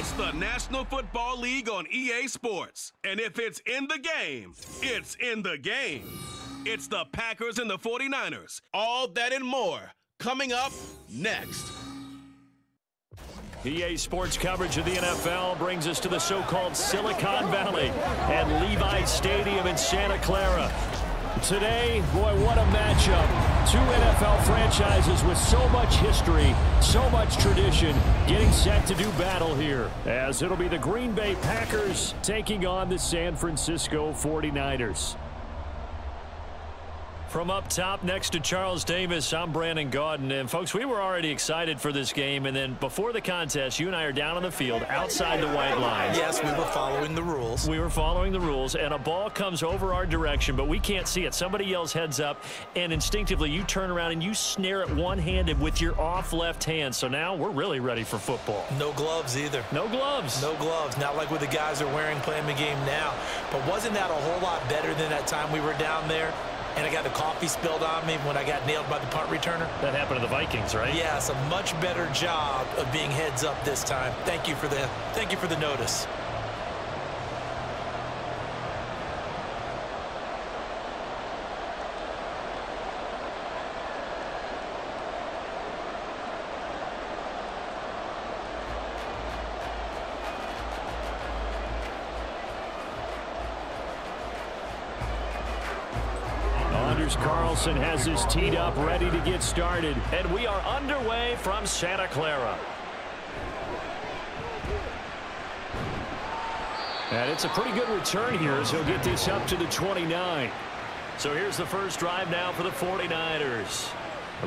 It's the National Football League on EA Sports. And if it's in the game, it's in the game. It's the Packers and the 49ers. All that and more coming up next. EA Sports coverage of the NFL brings us to the so-called Silicon Valley at Levi Stadium in Santa Clara. Today, boy, what a matchup. Two NFL franchises with so much history, so much tradition, getting set to do battle here, as it'll be the Green Bay Packers taking on the San Francisco 49ers. From up top next to Charles Davis, I'm Brandon Gaudin. And, folks, we were already excited for this game. And then before the contest, you and I are down on the field outside the white line. Yes, we were following the rules. We were following the rules, and a ball comes over our direction, but we can't see it. Somebody yells heads up, and instinctively you turn around and you snare it one-handed with your off left hand. So now we're really ready for football. No gloves either. No gloves. No gloves. Not like what the guys are wearing playing the game now. But wasn't that a whole lot better than that time we were down there? And I got the coffee spilled on me when I got nailed by the punt returner. That happened to the Vikings, right? Yes, a much better job of being heads up this time. Thank you for the notice. Carlson has his teed up, ready to get started. And we are underway from Santa Clara. And it's a pretty good return here as he'll get this up to the 29. So here's the first drive now for the 49ers.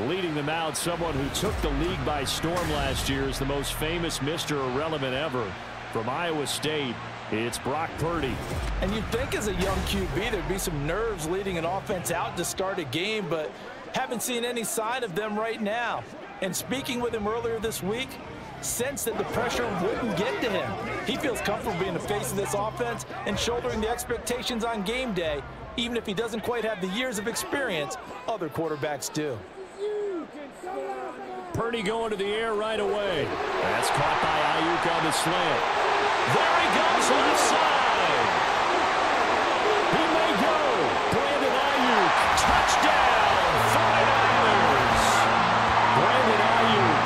Leading them out, someone who took the league by storm last year is the most famous Mr. Irrelevant ever. From Iowa State, it's Brock Purdy. And you'd think as a young QB there'd be some nerves leading an offense out to start a game, but haven't seen any sign of them right now. And speaking with him earlier this week, sensed that the pressure wouldn't get to him. He feels comfortable being the face of this offense and shouldering the expectations on game day, even if he doesn't quite have the years of experience other quarterbacks do. Purdy going to the air right away. That's caught by Ayuk on the slant. There he goes left side. He may go. Brandon Ayuk, touchdown, 49ers. Brandon Ayuk,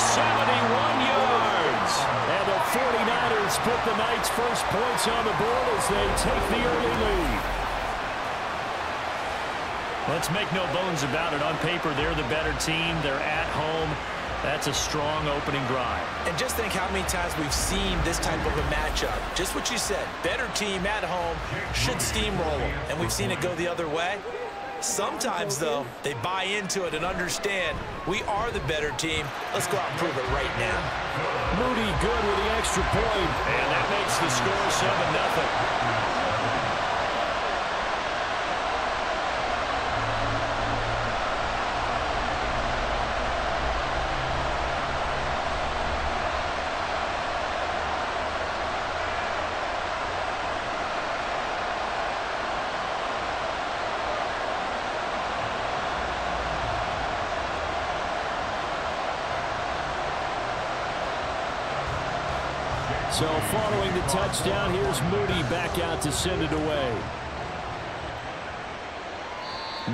71 yards. And the 49ers put the Knights' first points on the board as they take the early lead. Let's make no bones about it. On paper, they're the better team. They're at home. That's a strong opening drive. And just think how many times we've seen this type of a matchup. Just what you said. Better team at home should steamroll them. And we've seen it go the other way. Sometimes, though, they buy into it and understand we are the better team. Let's go out and prove it right now. Moody good with the extra point. And that makes the score 7-0. So following the touchdown, here's Moody back out to send it away.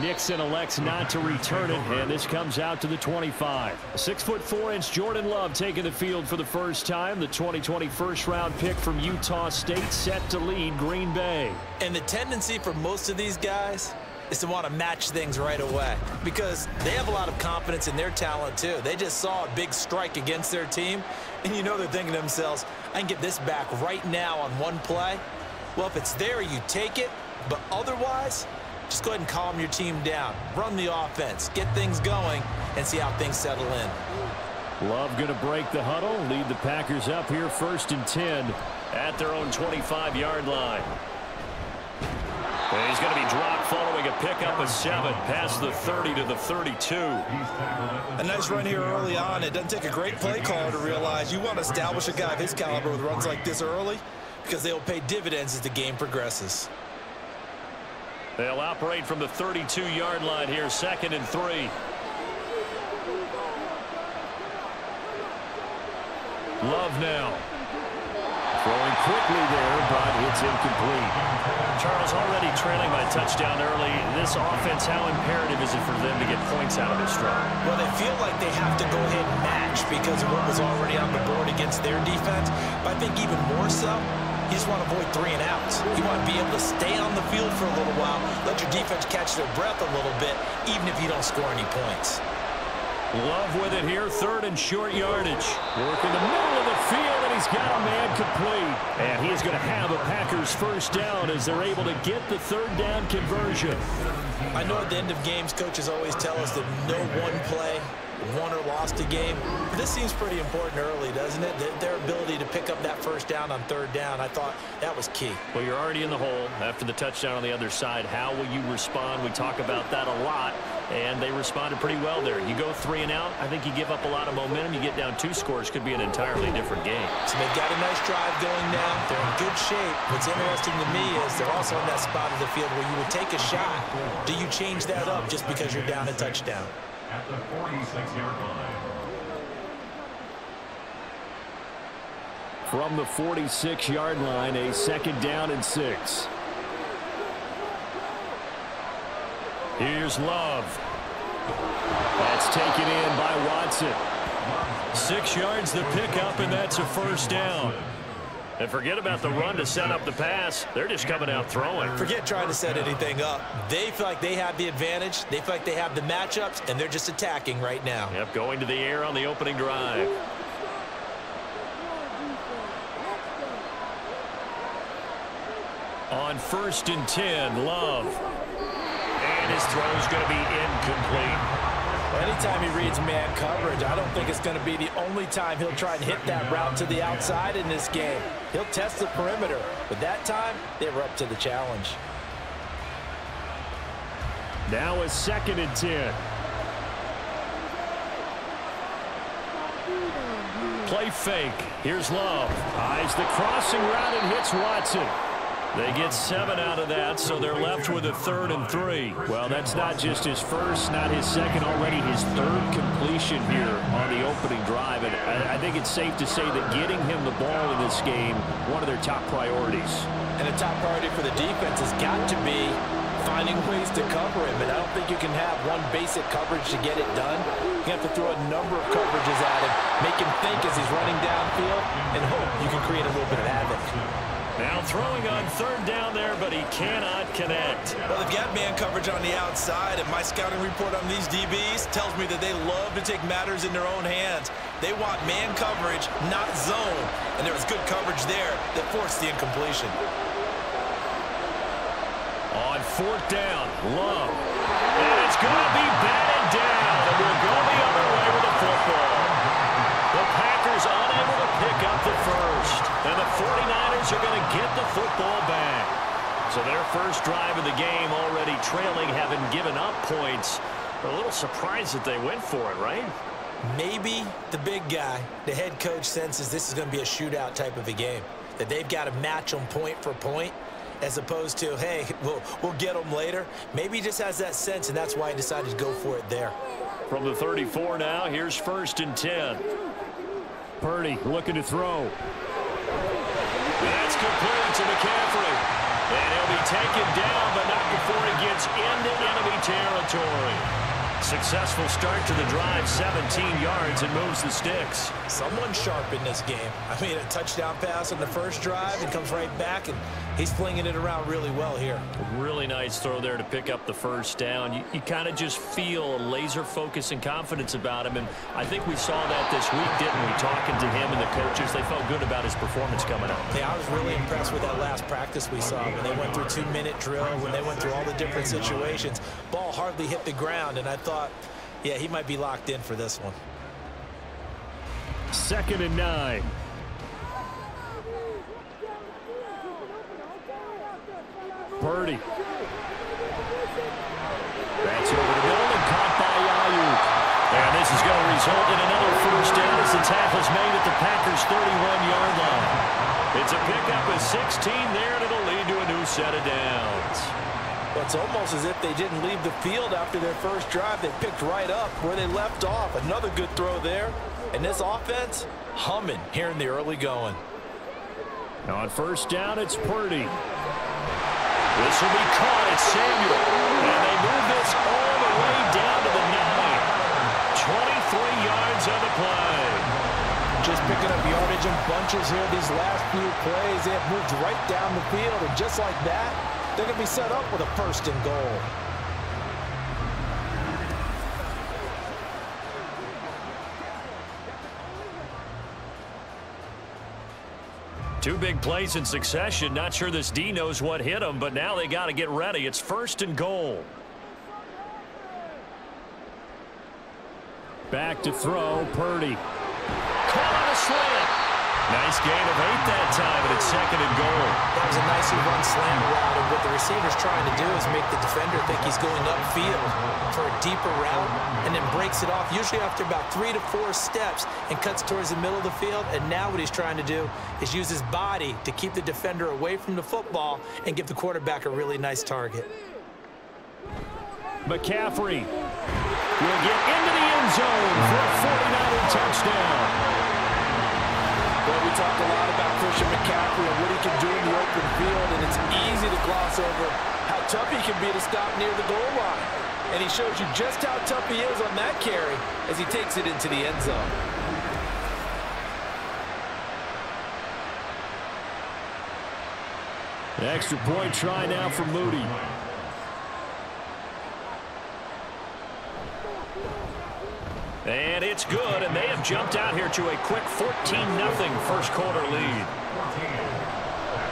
Nixon elects not to return it, and this comes out to the 25. 6'4" Jordan Love taking the field for the first time. The 2020 first-round pick from Utah State set to lead Green Bay. And the tendency for most of these guys is to want to match things right away because they have a lot of confidence in their talent too. They just saw a big strike against their team, and you know they're thinking to themselves, I can get this back right now on one play. Well, if it's there, you take it, but otherwise, just go ahead and calm your team down. Run the offense, get things going, and see how things settle in. Love going to break the huddle, lead the Packers up here 1st and 10 at their own 25-yard line. And he's going to be dropped following a pickup of 7 past the 30 to the 32. A nice run here early on. It doesn't take a great play caller to realize you want to establish a guy of his caliber with runs like this early because they'll pay dividends as the game progresses. They'll operate from the 32-yard line here, 2nd and 3. Love now. quickly there, but it's incomplete. Charles, already trailing by touchdown early. This offense, how imperative is it for them to get points out of this drive? Well, they feel like they have to go ahead and match because of what was already on the board against their defense. But I think even more so, you just want to avoid 3 and outs. You want to be able to stay on the field for a little while, let your defense catch their breath a little bit, even if you don't score any points. Love with it here, 3rd and short yardage. Work in the middle of the field, and he's got a man complete. And he is going to have a Packers first down as they're able to get the 3rd down conversion. I know at the end of games, coaches always tell us that no one play won or lost a game. But this seems pretty important early, doesn't it? Their ability to pick up that first down on 3rd down, I thought that was key. Well, you're already in the hole after the touchdown on the other side. How will you respond? We talk about that a lot, and they responded pretty well there. You go 3 and out, I think you give up a lot of momentum. You get down 2 scores, could be an entirely different game. So they've got a nice drive going now. They're in good shape. What's interesting to me is they're also in that spot of the field where you would take a shot. Do you change that up just because you're down a touchdown? At the 46-yard line. From the 46-yard line, a 2nd down and 6. Here's Love. That's taken in by Watson. 6 yards the pickup, and that's a first down. And forget about the run to set up the pass. They're just coming out throwing. Forget trying to set anything up. They feel like they have the advantage. They feel like they have the matchups, and they're just attacking right now. Yep, going to the air on the opening drive. On 1st and 10, Love. And his throw's going to be incomplete. Anytime he reads man coverage, I don't think it's going to be the only time he'll try and hit that route to the outside in this game. He'll test the perimeter, but that time they were up to the challenge. Now a 2nd and 10. Play fake. Here's Love. Eyes the crossing route and hits Watson. They get 7 out of that, so they're left with a 3rd and 3. Well, that's not just his first, not his second, already his 3rd completion here on the opening drive. And I think it's safe to say that getting him the ball in this game, one of their top priorities. And a top priority for the defense has got to be finding ways to cover him. And I don't think you can have one basic coverage to get it done. You have to throw a number of coverages at him, make him think as he's running downfield, and hope you can create a little bit of havoc. Now throwing on 3rd down there, but he cannot connect. Well, they've got man coverage on the outside, and my scouting report on these DBs tells me that they love to take matters in their own hands. They want man coverage, not zone, and there was good coverage there that forced the incompletion. On 4th down, Love. And it's going to be batted down, and we'll go the other way with the football. The Packers unable to pick up the first, and the 49ers are going to get the football back. So their first drive of the game already trailing, having given up points. A little surprised that they went for it, right? Maybe the big guy, the head coach, senses this is going to be a shootout type of a game, that they've got to match them point for point, as opposed to, hey, we'll get them later. Maybe he just has that sense, and that's why he decided to go for it there. From the 34 now, here's 1st and 10. Purdy looking to throw. That's complete to McCaffrey. And he'll be taken down, but not before he gets into enemy territory. Successful start to the drive, 17 yards, and moves the sticks. Someone sharp in this game. I mean, a touchdown pass on the first drive and comes right back, and he's flinging it around really well here. Really nice throw there to pick up the first down. You kind of just feel a laser focus and confidence about him, and I think we saw that this week, didn't we? Talking to him and the coaches, they felt good about his performance coming up. Yeah, I was really impressed with that last practice we saw when they went through 2-minute drill, when they went through all the different situations. Ball hardly hit the ground, and I thought, yeah, he might be locked in for this one. 2nd and 9. Purdy. That's over the middle and caught by Ayuk. And this is going to result in another first down as the tackle's made at the Packers' 31-yard line. It's a pickup of 16 there, and it'll lead to a new set of downs. Well, it's almost as if they didn't leave the field after their first drive. They picked right up where they left off. Another good throw there. And this offense, humming here in the early going. On first down, it's Purdy. This will be caught at Samuel. And they move this all the way down to the 9. 23 yards on the play. Just picking up yardage in bunches here these last few plays. They have moved right down the field, and just like that, they're going to be set up with a 1st and goal. Two big plays in succession. Not sure this D knows what hit him, but now they got to get ready. It's 1st and goal. Back to throw, Purdy. Caught on a slant. Nice gain of 8 that time, and it's 2nd and goal. That was a nicely run slant route, and what the receiver's trying to do is make the defender think he's going upfield for a deeper route, and then breaks it off, usually after about 3 to 4 steps, and cuts towards the middle of the field. And now what he's trying to do is use his body to keep the defender away from the football and give the quarterback a really nice target. McCaffrey will get into the end zone for a 49er touchdown. Well, we talk a lot about Christian McCaffrey and what he can do in the open field, and it's easy to gloss over how tough he can be to stop near the goal line. And he shows you just how tough he is on that carry as he takes it into the end zone. The extra point try now for Moody. And it's good, and they have jumped out here to a quick 14-0 first quarter lead.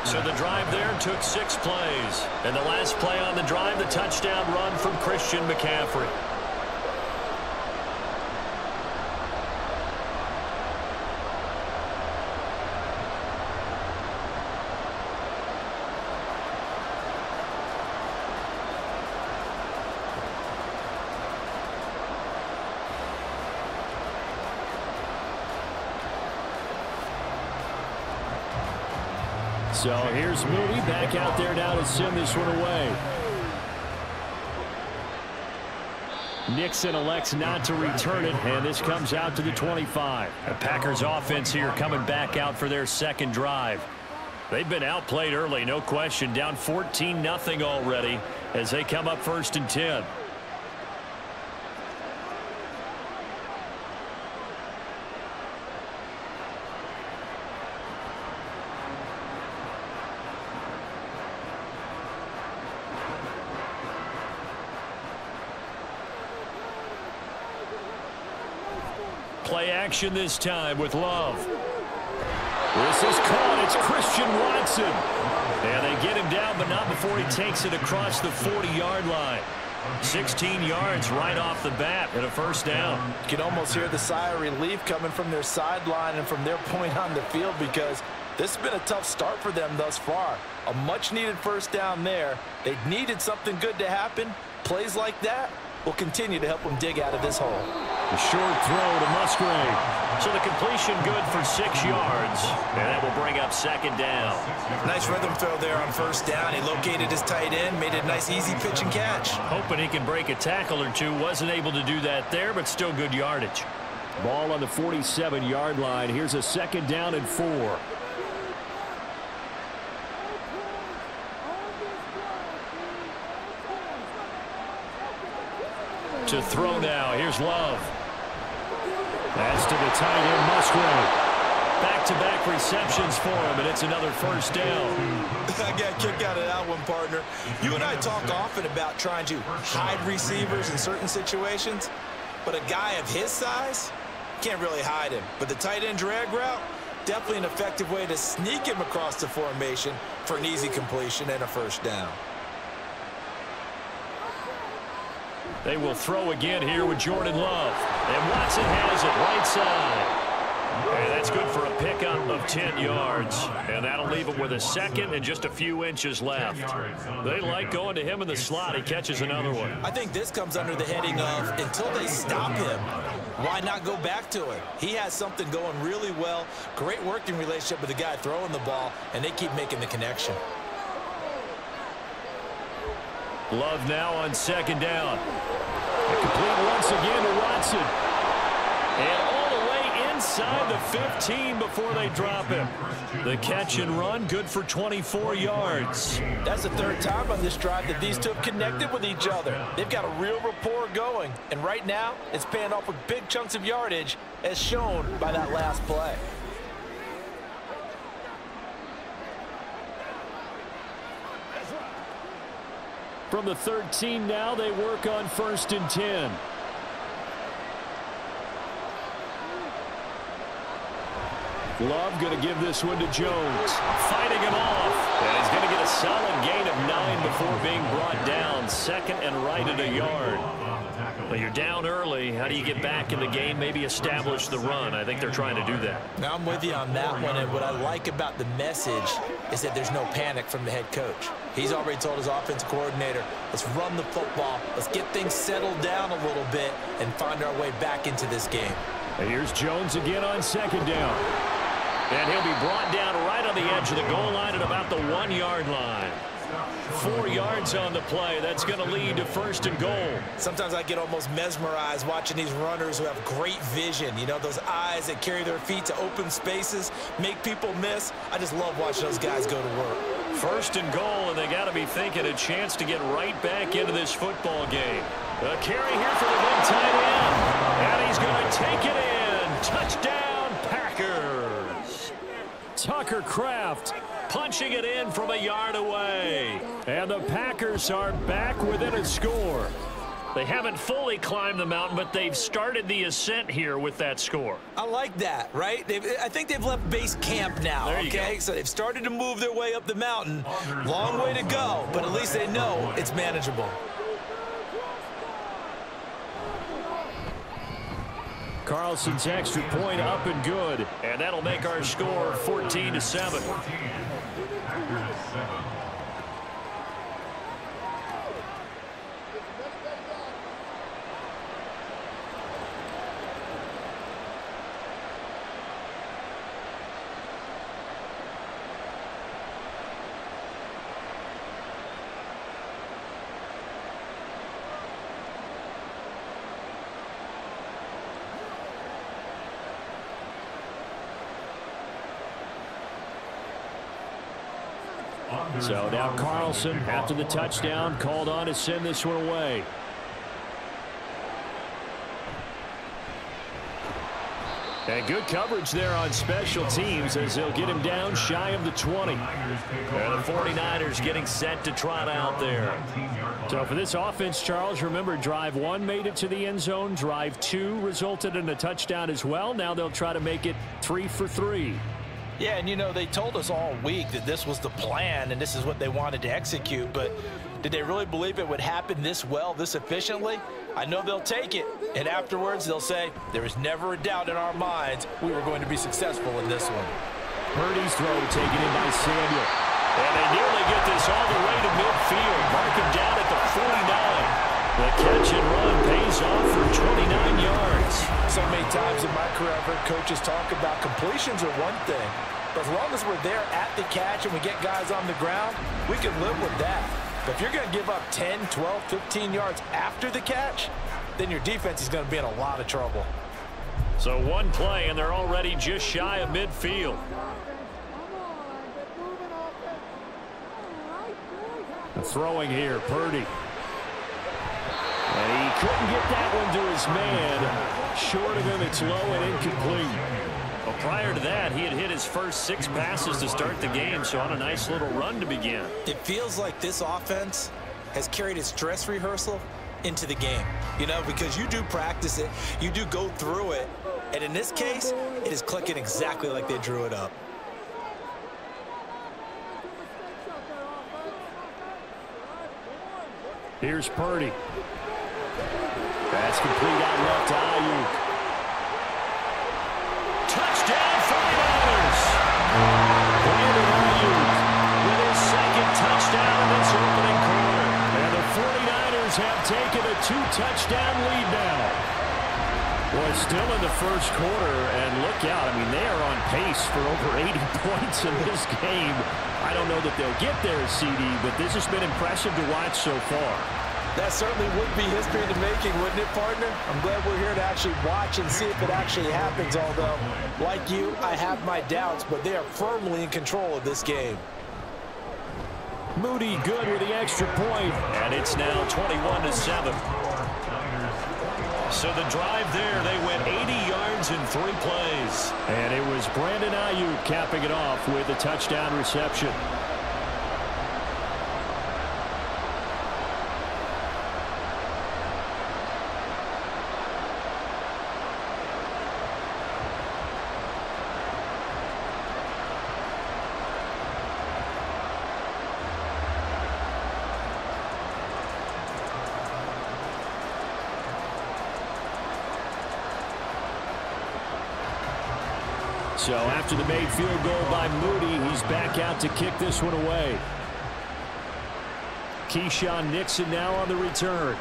So the drive there took 6 plays. And the last play on the drive, the touchdown run from Christian McCaffrey. So here's Moody back out there now to send this one away. Nixon elects not to return it, and this comes out to the 25. The Packers offense here coming back out for their 2nd drive. They've been outplayed early, no question, down 14-0 already as they come up 1st and 10. Play action this time with Love. This is caught. It's Christian Watson. And they get him down, but not before he takes it across the 40-yard line. 16 yards right off the bat and a 1st down. You can almost hear the sigh of relief coming from their sideline and from their point on the field, because this has been a tough start for them thus far. A much-needed 1st down there. They needed something good to happen. Plays like that will continue to help them dig out of this hole. A short throw to Musgrave. So the completion good for 6 yards, and that will bring up 2nd down. Nice rhythm throw there on 1st down. He located his tight end, made it a nice easy pitch and catch. Hoping he can break a tackle or two. Wasn't able to do that there, but still good yardage. Ball on the 47-yard line. Here's a 2nd down and 4. To throw now. Here's Love. That's to the tight end, Musgrave. Back-to-back receptions for him, and it's another 1st down. I got a kick out of that one, partner. You and I talk often about trying to hide receivers in certain situations, but a guy of his size can't really hide him. But the tight end drag route, definitely an effective way to sneak him across the formation for an easy completion and a 1st down. They will throw again here with Jordan Love. And Watson has it right side. And that's good for a pickup of 10 yards. And that'll leave him with a 2nd and just a few inches left. They like going to him in the slot. He catches another one. I think this comes under the heading of, until they stop him, why not go back to it? He has something going really well. Great working relationship with the guy throwing the ball, and they keep making the connection. Love now on 2nd down. Complete once again to Watson. And all the way inside the 15 before they drop him. The catch and run, good for 24 yards. That's the third time on this drive that these two have connected with each other. They've got a real rapport going, and right now it's paying off with big chunks of yardage as shown by that last play. From the 13 now, they work on 1st and 10. Love going to give this one to Jones. Fighting him off. And he's going to get a solid gain of 9 before being brought down. 2nd and right at a yard. Well, you're down early. How do you get back in the game? Maybe establish the run. I think they're trying to do that. Now, I'm with you on that one, and what I like about the message is that there's no panic from the head coach. He's already told his offensive coordinator, let's run the football, let's get things settled down a little bit and find our way back into this game. And here's Jones again on 2nd down. And he'll be brought down right on the edge of the goal line at about the 1-yard line. 4 yards on the play. That's going to lead to 1st and goal. Sometimes I get almost mesmerized watching these runners who have great vision. You know, those eyes that carry their feet to open spaces, make people miss. I just love watching those guys go to work. 1st and goal, and they got to be thinking a chance to get right back into this football game. A carry here for the big tight end. And he's going to take it in. Touchdown, Packers. Tucker Kraft punching it in from a yard away. And the Packers are back within a score. They haven't fully climbed the mountain, but they've started the ascent here with that score. I like that, right? I think they've left base camp now, there you okay? Go. So they've started to move their way up the mountain. Long way to go, but at least they know it's manageable. Carlson's extra point up and good. And that'll make our score 14-7. So now Carlson, after the touchdown, called on to send this one away. And good coverage there on special teams as they'll get him down shy of the 20. And the 49ers getting set to trot out there. So for this offense, Charles, remember drive 1 made it to the end zone. Drive 2 resulted in a touchdown as well. Now they'll try to make it 3 for 3. Yeah, and you know, they told us all week that this was the plan and this is what they wanted to execute, but did they really believe it would happen this well, this efficiently? I know they'll take it, and afterwards they'll say, there was never a doubt in our minds we were going to be successful in this one. Purdy's throw taken in by Samuel. And they nearly get this all the way to midfield. Mark him down at the 49. The catch and run pays off for 29 yards. So many times in my career I've heard coaches talk about completions are one thing, but as long as we're there at the catch and we get guys on the ground, we can live with that. But if you're going to give up 10, 12, 15 yards after the catch, then your defense is going to be in a lot of trouble. So one play, and they're already just shy of midfield. The throwing here, Purdy. And he couldn't get that one to his man. Short of him, it's low and incomplete. Well, prior to that, he had hit his first 6 passes to start the game, so on a nice little run to begin. It feels like this offense has carried its dress rehearsal into the game, you know, because you do practice it, you do go through it, and in this case, it is clicking exactly like they drew it up. Here's Purdy. That's complete out left to Ayuk. Touchdown 49ers! Brandon Ayuk with his second touchdown in this opening quarter. And the 49ers have taken a 2-touchdown lead now. Well, still in the first quarter, and look out. I mean, they are on pace for over 80 points in this game. I don't know that they'll get there, CD, but this has been impressive to watch so far. That certainly would be history in the making, wouldn't it, partner? I'm glad we're here to actually watch and see if it actually happens, although, like you, I have my doubts, but they are firmly in control of this game. Moody good with the extra point, and it's now 21-7. So the drive there, they went 80 yards in 3 plays. And it was Brandon Ayuk capping it off with a touchdown reception. So after the made field goal by Moody, he's back out to kick this one away. Keyshawn Nixon now on the return.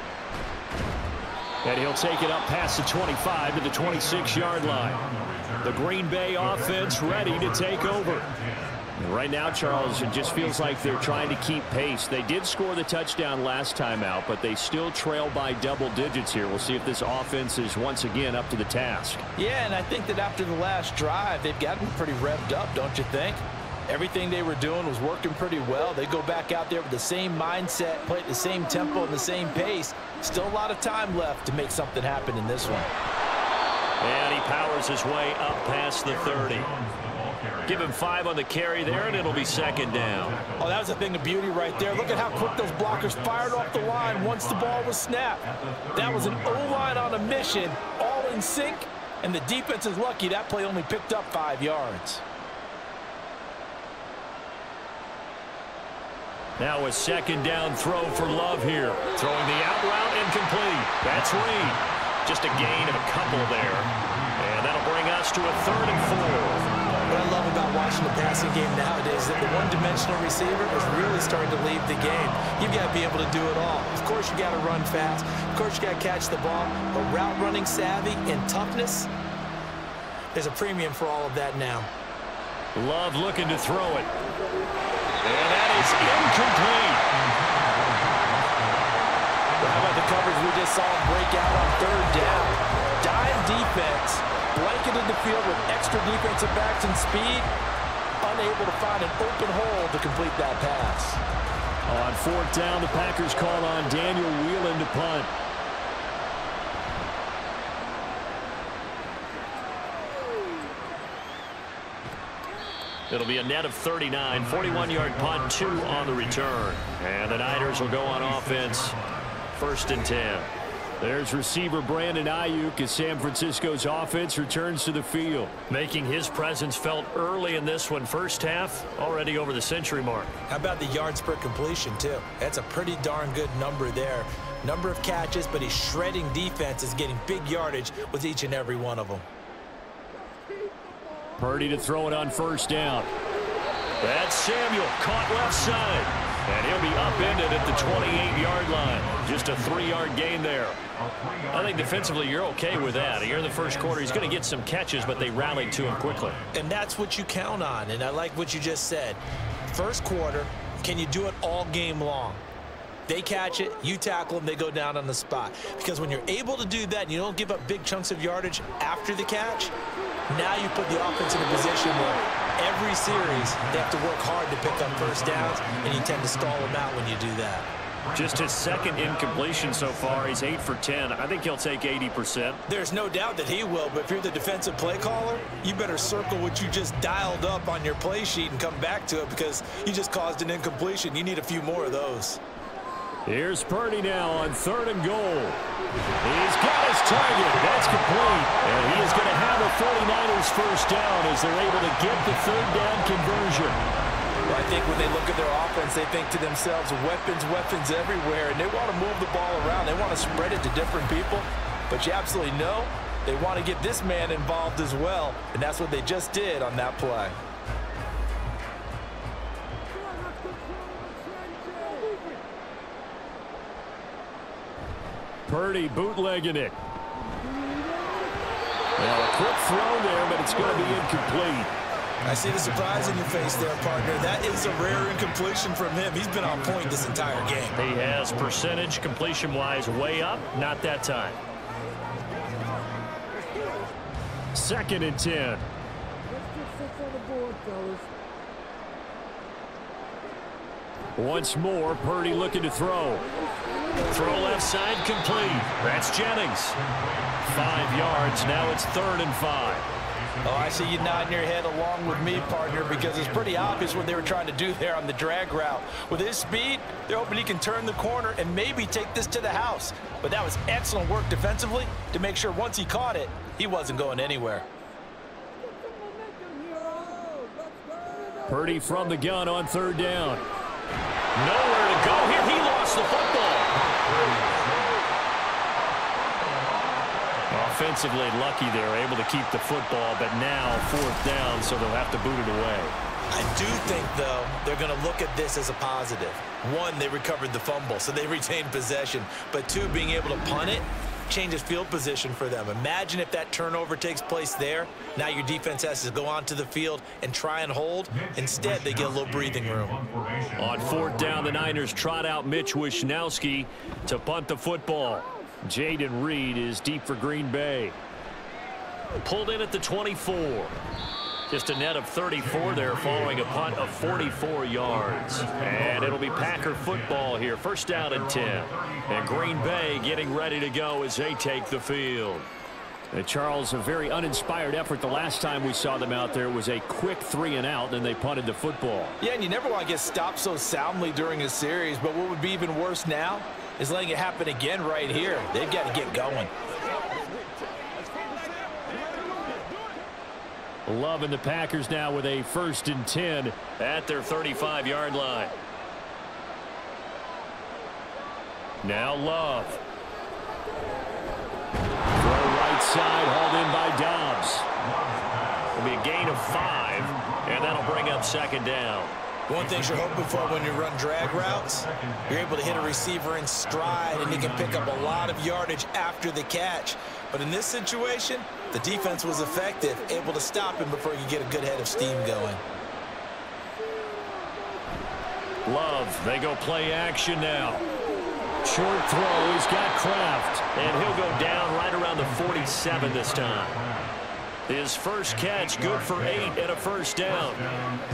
And he'll take it up past the 25 to the 26-yard line. The Green Bay offense ready to take over. And right now, Charles, it just feels like they're trying to keep pace. They did score the touchdown last time out, but they still trail by double digits here. We'll see if this offense is once again up to the task. Yeah, and I think that after the last drive, they've gotten pretty revved up, don't you think? Everything they were doing was working pretty well. They go back out there with the same mindset, play at the same tempo and the same pace. Still a lot of time left to make something happen in this one. And he powers his way up past the 30. Give him 5 on the carry there, and it'll be second down. Oh, that was a thing of beauty right there. Look at how quick those blockers fired off the line once the ball was snapped. That was an O-line on a mission, all in sync, and the defense is lucky that play only picked up 5 yards. Now a second down throw for Love here. Throwing the out route incomplete. That's Reed. Just a gain of a couple there. And that'll bring us to a 3rd and 4. What I love about watching the passing game nowadays is that the one-dimensional receiver is really starting to leave the game. You've got to be able to do it all. Of course, you got to run fast. Of course, you got to catch the ball. But route running savvy and toughness, there's a premium for all of that now. Love looking to throw it. And that is incomplete. Well, how about the coverage we just saw him break out on 3rd down? Dime defense. Blanketed the field with extra defensive backs and speed, unable to find an open hole to complete that pass. On 4th down, the Packers call on Daniel Whelan to punt. It'll be a net of 39, 41-yard punt, 2 on the return. And the Niners will go on offense, 1st and 10. There's receiver Brandon Ayuk as San Francisco's offense returns to the field. Making his presence felt early in this one. First half, already over the century mark. How about the yards per completion, too? That's a pretty darn good number there. Number of catches, but he's shredding defenses, getting big yardage with each and every one of them. Purdy to throw it on 1st down. That's Samuel, caught left side. And he'll be upended at the 28-yard line. Just a 3-yard gain there. I think defensively you're okay with that. Here in the first quarter, he's going to get some catches, but they rallied to him quickly. And that's what you count on, and I like what you just said. First quarter, can you do it all game long? They catch it, you tackle them, they go down on the spot. Because when you're able to do that and you don't give up big chunks of yardage after the catch, now you put the offense in a position where every series they have to work hard to pick up 1st downs, and you tend to stall them out when you do that. Just his 2nd incompletion so far. He's 8 for 10. I think he'll take 80%. There's no doubt that he will, but if you're the defensive play caller, you better circle what you just dialed up on your play sheet and come back to it because you just caused an incompletion. You need a few more of those. Here's Purdy now on 3rd and goal. He's got his target. That's complete. And he is going to have a 49ers 1st down as they're able to get the 3rd down conversion. Well, I think when they look at their offense, they think to themselves, weapons everywhere, and they want to move the ball around. They want to spread it to different people. But you absolutely know they want to get this man involved as well, and that's what they just did on that play. Purdy bootlegging it. Well, a quick throw there, but it's going to be incomplete. I see the surprise in your face there, partner. That is a rare incompletion from him. He's been on point this entire game. He has percentage completion-wise way up. Not that time. 2nd and 10. Once more, Purdy looking to throw. Throw left side complete. That's Jennings. 5 yards. Now it's 3rd and 5. Oh, I see you nodding your head along with me, partner, because it's pretty obvious what they were trying to do there on the drag route. With his speed, they're hoping he can turn the corner and maybe take this to the house. But that was excellent work defensively to make sure once he caught it, he wasn't going anywhere. Purdy from the gun on 3rd down. Nowhere to go here. He lost the football. Offensively lucky they were able to keep the football, but now 4th down, so they'll have to boot it away. I do think, though, they're going to look at this as a positive. 1, they recovered the fumble, so they retained possession. But 2, being able to punt it changes field position for them. Imagine if that turnover takes place there. Now your defense has to go onto the field and try and hold. Instead, they get a little breathing room. On 4th down, the Niners trot out Mitch Wishnowski to punt the football. Jaden Reed is deep for Green Bay. Pulled in at the 24. Just a net of 34 there following a punt of 44 yards. And it'll be Packer football here. 1st down and 10. And Green Bay getting ready to go as they take the field. And Charles, a very uninspired effort the last time we saw them out there. Was a quick 3 and out, and they punted the football. Yeah, and you never want to get stopped so soundly during a series, but what would be even worse now is letting it happen again right here. They've got to get going. Love and the Packers now with a 1st and 10 at their 35-yard line. Now Love. Throw right side, hauled in by Dobbs. It'll be a gain of 5, and that'll bring up 2nd down. One thing you're hoping for when you run drag routes, you're able to hit a receiver in stride, and he can pick up a lot of yardage after the catch. But in this situation, the defense was effective, able to stop him before you get a good head of steam going. Love, they go play action now. Short throw, he's got Kraft, and he'll go down right around the 47 this time. His first catch, good for 8 and a 1st down.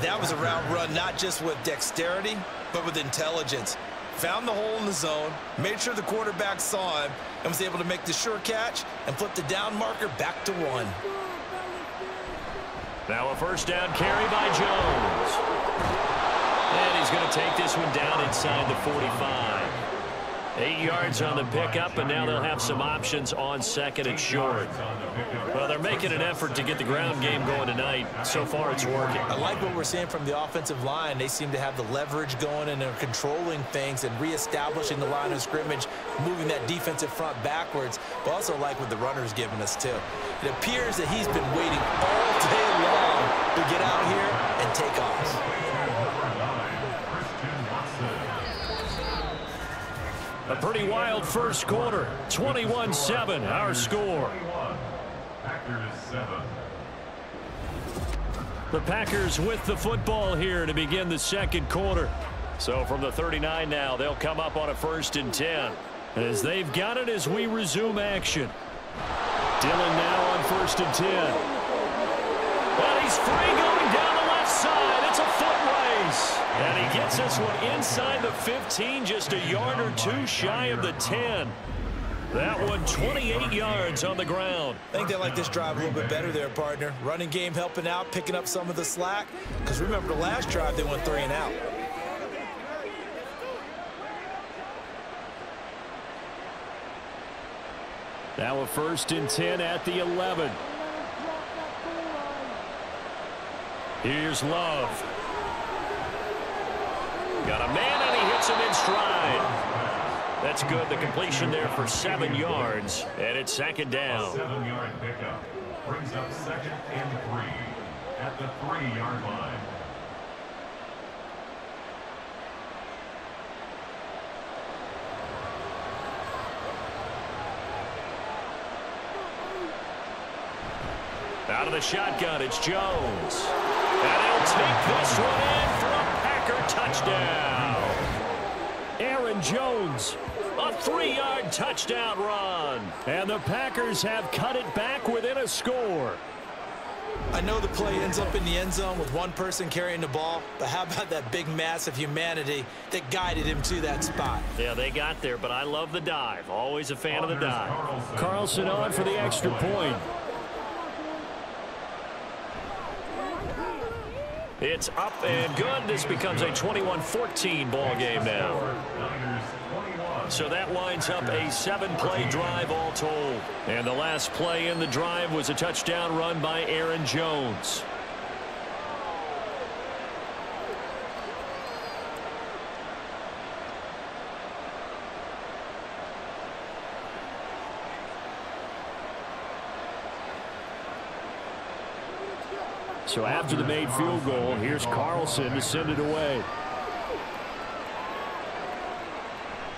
That was a route run not just with dexterity, but with intelligence. Found the hole in the zone, made sure the quarterback saw him, and was able to make the sure catch and flip the down marker back to 1. Now a 1st down carry by Jones. And he's going to take this one down inside the 45. 8 yards on the pickup, and now they'll have some options on 2nd and short. Well, they're making an effort to get the ground game going tonight. So far, it's working. I like what we're seeing from the offensive line. They seem to have the leverage going, and they're controlling things and reestablishing the line of scrimmage, moving that defensive front backwards, but also like what the runner's giving us, too. It appears that he's been waiting all day long to get out here and take off. A pretty wild first quarter. 21-7, our score. The Packers with the football here to begin the 2nd quarter. So from the 39 now, they'll come up on a 1st and 10. As they've got it as we resume action. Dillon now on 1st and 10. And he's free going down the left side. It's a foot race. And he gets this one inside the 15, just a yard or 2 shy of the 10. That one 28 yards on the ground. I think they like this drive a little bit better there, partner. Running game helping out, picking up some of the slack. Because remember the last drive, they went 3 and out. Now a 1st and 10 at the 11. Here's Love. Got a man, and he hits him in stride. That's good. The completion there for 7 yards, and it's 2nd down. 7-yard pickup brings up 2nd and 3 at the 3-yard line. Out of the shotgun, it's Jones. And he'll take this one in for a Packer touchdown. Aaron Jones, a 3-yard touchdown run. And the Packers have cut it back within a score. I know the play ends up in the end zone with one person carrying the ball, but how about that big mass of humanity that guided him to that spot? Yeah, they got there, but I love the dive. Always a fan of the dive. Carlson on for the extra point. It's up and good. This becomes a 21-14 ball game now. So that winds up a 7-play drive all told. And the last play in the drive was a touchdown run by Aaron Jones. So after the made field goal, here's Carlson to send it away.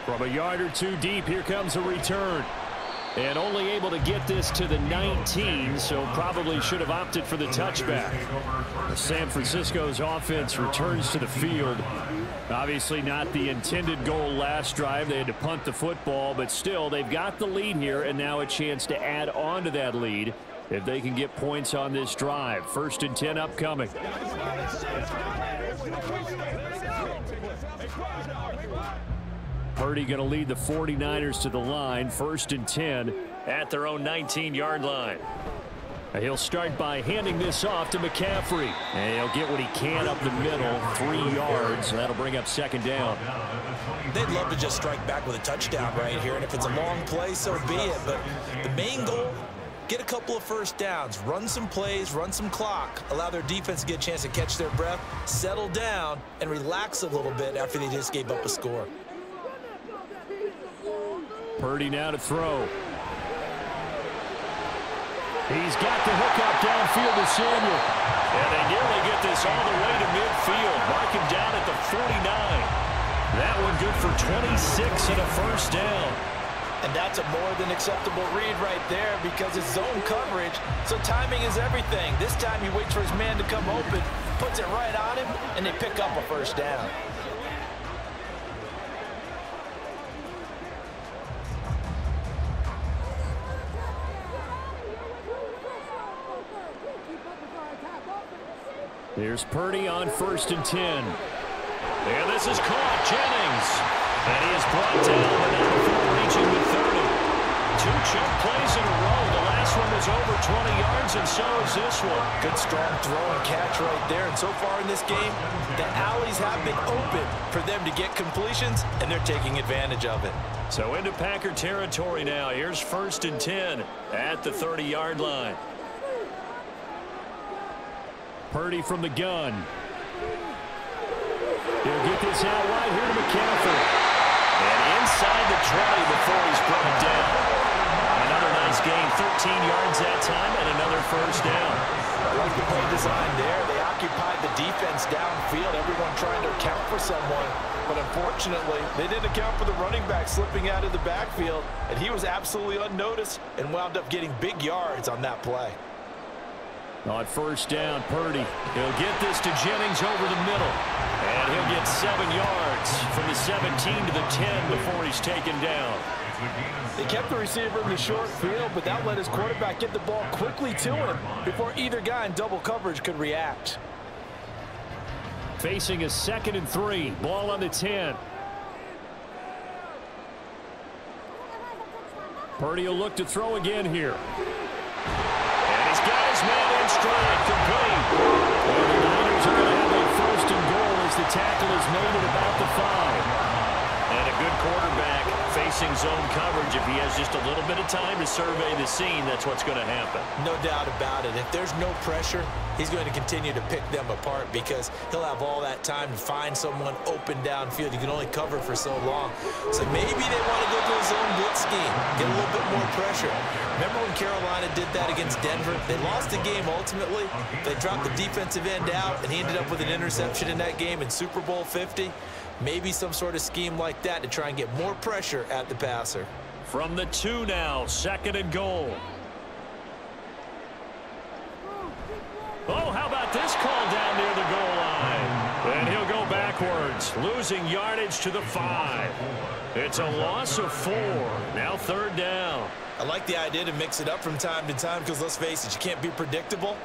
From a yard or two deep, here comes a return. And only able to get this to the 19, so probably should have opted for the touchback. San Francisco's offense returns to the field. Obviously not the intended goal last drive. They had to punt the football, but still they've got the lead here, and now a chance to add on to that lead if they can get points on this drive. 1st and 10 upcoming. Purdy going to lead the 49ers to the line. 1st and 10 at their own 19-yard line. He'll start by handing this off to McCaffrey. And he'll get what he can up the middle, 3 yards. That'll bring up 2nd down. They'd love to just strike back with a touchdown right here, and if it's a long play, so be it. But the main goal, get a couple of first downs, run some plays, run some clock, allow their defense to get a chance to catch their breath, settle down, and relax a little bit after they just gave up a score. Purdy now to throw. He's got the hook up downfield to Samuel. And they nearly get this all the way to midfield. Mark him down at the 49. That one good for 26 and a 1st down. And that's a more than acceptable read right there because it's zone coverage, so timing is everything. This time he waits for his man to come open, puts it right on him, and they pick up a 1st down. Here's Purdy on 1st and 10. And this is caught. Jennings. And he is brought down before reaching the 30. 2 chunk plays in a row. The last one was over 20 yards, and so is this one. Good strong throw and catch right there. And so far in this game, the alleys have been open for them to get completions, and they're taking advantage of it. So into Packer territory now. Here's 1st and 10 at the 30-yard line. Purdy from the gun. He'll get this out right here to McCaffrey. And inside the 20 before he's brought down. Another nice gain, 13 yards that time, and another 1st down. I like the play design there. They occupied the defense downfield, everyone trying to account for someone. But unfortunately, they didn't account for the running back slipping out of the backfield, and he was absolutely unnoticed and wound up getting big yards on that play. On 1st down, Purdy. He'll get this to Jennings over the middle. And he'll get 7 yards from the 17 to the 10 before he's taken down. They kept the receiver in the short field, but that let his quarterback get the ball quickly to him before either guy in double coverage could react. Facing a 2nd and 3. Ball on the 10. Purdy will look to throw again here. Got his man in stride, complete. And the Niners are going to have a 1st and goal as the tackle is made at about the 5. And a good quarterback facing zone coverage. If he has just a little bit of time to survey the scene, that's what's going to happen. No doubt about it. If there's no pressure, he's going to continue to pick them apart because he'll have all that time to find someone open downfield. You can only cover for so long. So maybe they want to go to a zone blitz scheme, get a little bit more pressure. Remember when Carolina did that against Denver? They lost the game ultimately. They dropped the defensive end out, and he ended up with an interception in that game in Super Bowl 50. Maybe some sort of scheme like that to try and get more pressure at the passer. From the 2 now, 2nd and goal. Oh, how about this call down near the goal line. And he'll go backwards, losing yardage to the 5. It's a loss of 4. Now 3rd down. I like the idea to mix it up from time to time because, let's face it, you can't be predictable.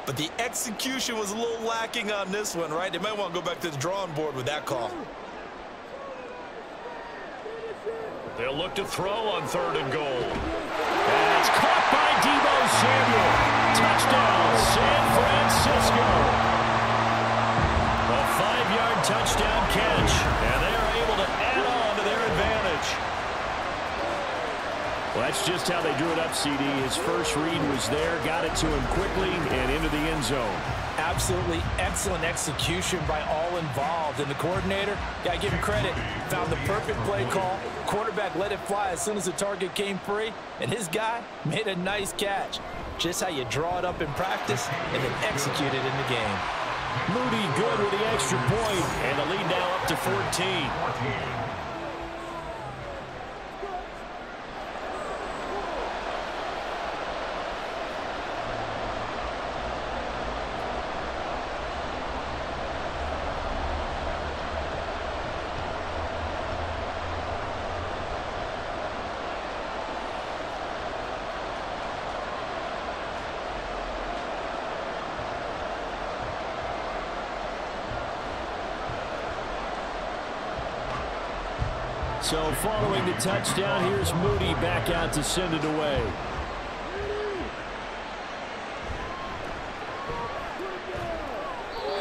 But the execution was a little lacking on this one, right? They might want to go back to the drawing board with that call. They'll look to throw on 3rd and goal. That's caught by Deebo Samuel. Touchdown, San Francisco. A 5-yard touchdown catch, and they are able to add on to their advantage. Well, that's just how they drew it up, CD. His first read was there, got it to him quickly, and into the end zone. Absolutely excellent execution by all involved. And the coordinator, got to give him credit, found the perfect play call. Quarterback let it fly as soon as the target came free, and his guy made a nice catch. Just how you draw it up in practice and then execute it in the game. Moody good with the extra point, and the lead now up to 14. So following the touchdown, here's Moody back out to send it away.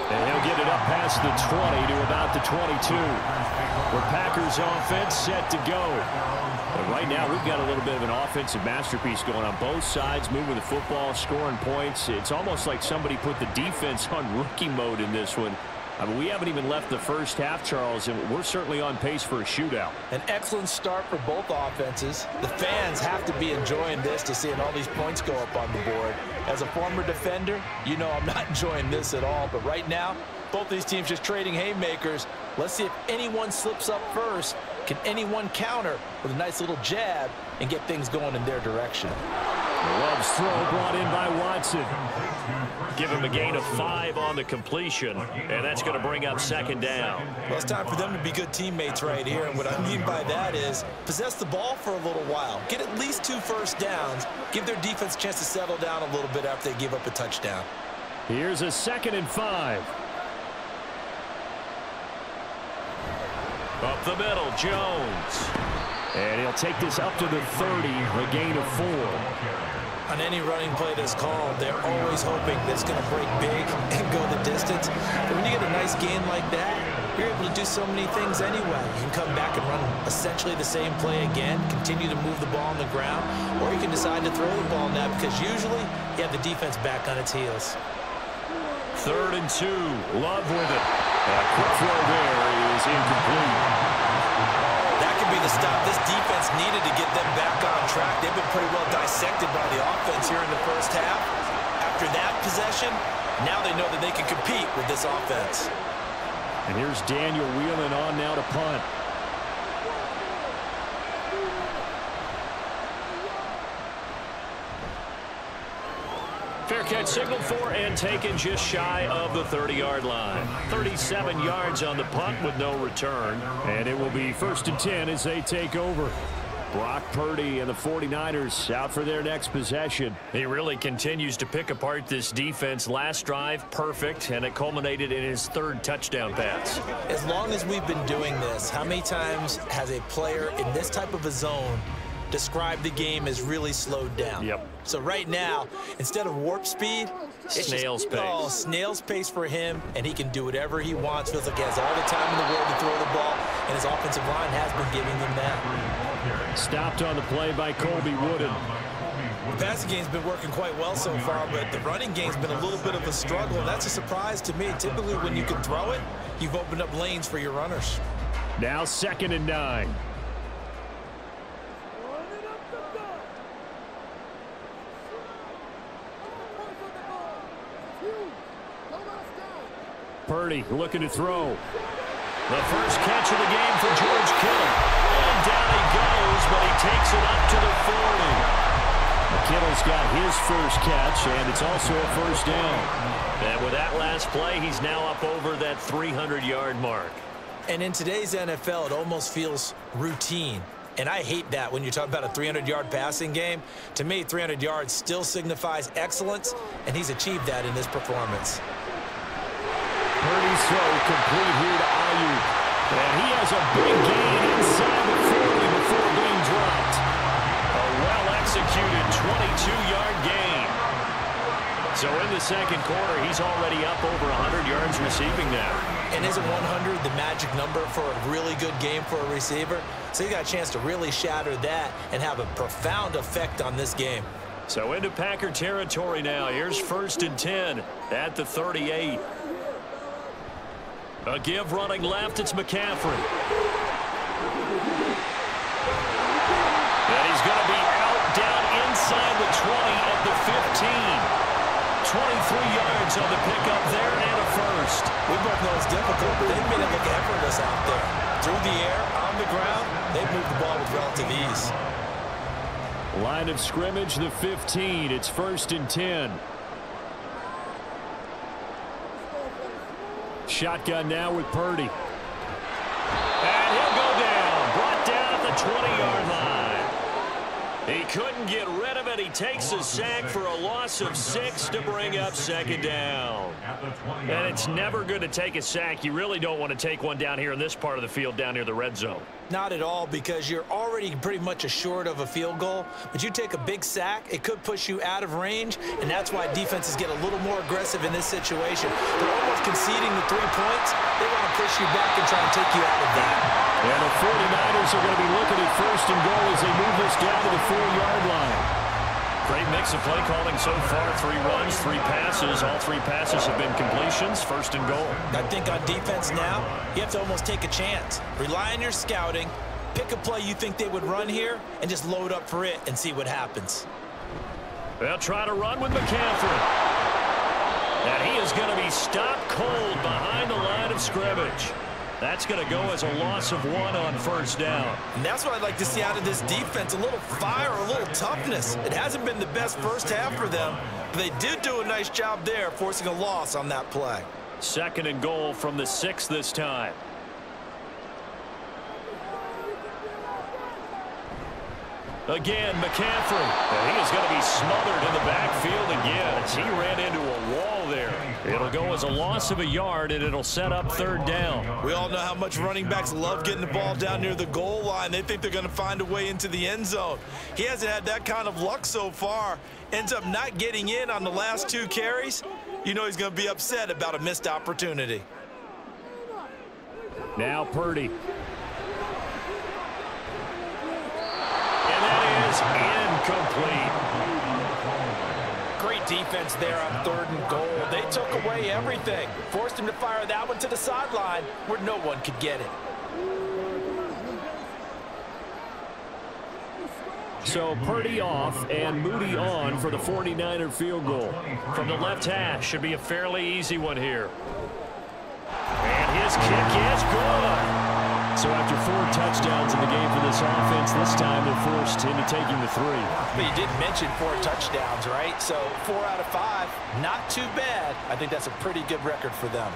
And he'll get it up past the 20 to about the 22. Where Packers offense set to go. But right now we've got a little bit of an offensive masterpiece going on both sides, moving the football, scoring points. It's almost like somebody put the defense on rookie mode in this one. I mean, we haven't even left the first half, Charles, and we're certainly on pace for a shootout. An excellent start for both offenses. The fans have to be enjoying this to seeing all these points go up on the board. As a former defender, you know I'm not enjoying this at all. But right now, both these teams just trading haymakers. Let's see if anyone slips up first. Can anyone counter with a nice little jab and get things going in their direction? Love's throw brought in by Watson. Give him a gain of 5 on the completion, and that's going to bring up 2nd down. Well, it's time for them to be good teammates right here, and what I mean by that is possess the ball for a little while. Get at least 2 first downs. Give their defense a chance to settle down a little bit after they give up a touchdown. Here's a 2nd and 5. Up the middle, Jones. And he'll take this up to the 30, a gain of 4. On any running play that's called, they're always hoping that it's going to break big and go the distance. But when you get a nice gain like that, you're able to do so many things anyway. You can come back and run essentially the same play again, continue to move the ball on the ground, or you can decide to throw the ball now because usually you have the defense back on its heels. 3rd and 2, Love with it. That quick throw there is incomplete. That could be the stop this defense needed to get them back on track. They've been pretty well dissected by the offense here in the first half. After that possession, now they know that they can compete with this offense. And here's Daniel Whelan on now to punt. Fair catch signaled for and taken just shy of the 30-yard line. 37 yards on the punt with no return. And it will be 1st and 10 as they take over. Brock Purdy and the 49ers out for their next possession. He really continues to pick apart this defense. Last drive, perfect, and it culminated in his 3rd touchdown pass. As long as we've been doing this, how many times has a player in this type of a zone described the game as really slowed down? Yep. So right now, instead of warp speed, it's snail's pace. Oh, snail's pace for him, and he can do whatever he wants. Feels like he has all the time in the world to throw the ball, and his offensive line has been giving him that. Stopped on the play by Colby Wooden. The passing game's been working quite well so far, but the running game's been a little bit of a struggle, and that's a surprise to me. Typically, when you can throw it, you've opened up lanes for your runners. Now 2nd and 9. Purdy looking to throw. The first catch of the game for George Kittle. And down he goes, but he takes it up to the 40. Kittle's got got his first catch, and it's also a first down. And with that last play, he's now up over that 300-yard mark. And in today's NFL, it almost feels routine. And I hate that when you talk about a 300-yard passing game. To me, 300 yards still signifies excellence, and he's achieved that in his performance. Purdy's throw complete here to Ayuk. And he has a big gain inside the 40 before being dropped. A well-executed 22-yard gain. So in the second quarter, he's already up over 100 yards receiving now. And isn't 100 the magic number for a really good game for a receiver? So he got a chance to really shatter that and have a profound effect on this game. So into Packer territory now. Here's 1st and 10 at the 38. A give running left. It's McCaffrey. And he's going to be out down inside the 20 at the 15. 23 yards on the pickup there and a first. We both know it's difficult, but they've made it look effortless out there. Through the air, on the ground, they've moved the ball with relative ease. Line of scrimmage, the 15. It's 1st and 10. Shotgun now with Purdy. And he'll go down. Brought down at the 20-yard line. He couldn't get rid of it. He takes a sack for a loss of 6 to bring up 2nd down. And it's never good to take a sack. You really don't want to take one down here in this part of the field down near the red zone. Not at all, because you're already pretty much assured of a field goal. But you take a big sack, it could push you out of range, and that's why defenses get a little more aggressive in this situation. They're almost conceding the 3 points. They want to push you back and try to take you out of that. And the 49ers are going to be looking at 1st and goal as they move this down to the 4-yard line. Great mix of play calling so far. 3 runs, 3 passes. All 3 passes have been completions. 1st and goal. I think on defense now, you have to almost take a chance. Rely on your scouting. Pick a play you think they would run here and just load up for it and see what happens. They'll try to run with McCaffrey. And he is going to be stopped cold behind the line of scrimmage. That's going to go as a loss of 1 on 1st down. And that's what I'd like to see out of this defense, a little fire, a little toughness. It hasn't been the best first half for them, but they did do a nice job there, forcing a loss on that play. 2nd and goal from the 6 this time. Again, McCaffrey. And he is going to be smothered in the backfield again as he ran into a wall there. It'll go as a loss of a yard, and it'll set up 3rd down. We all know how much running backs love getting the ball down near the goal line. They think they're going to find a way into the end zone. He hasn't had that kind of luck so far. Ends up not getting in on the last 2 carries. You know he's going to be upset about a missed opportunity. Now Purdy. And that is incomplete. Great defense there on 3rd and goal. They took away everything. Forced him to fire that one to the sideline where no one could get it. So Purdy off and Moody on for the 49er field goal. From the left hash, should be a fairly easy one here. And his kick is good. So after 4 touchdowns in the game for this offense, this time they're forced into taking the 3. But you did mention 4 touchdowns, right? So 4 out of 5, not too bad. I think that's a pretty good record for them.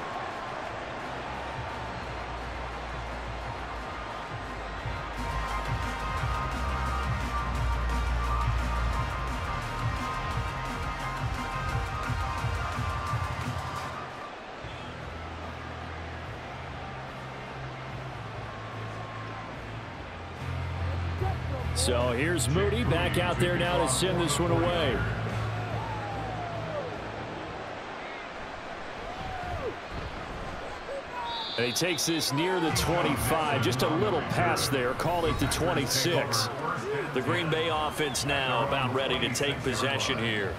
So here's Moody back out there now to send this one away. And he takes this near the 25. Just a little pass there. Call it the 26. The Green Bay offense now about ready to take possession here.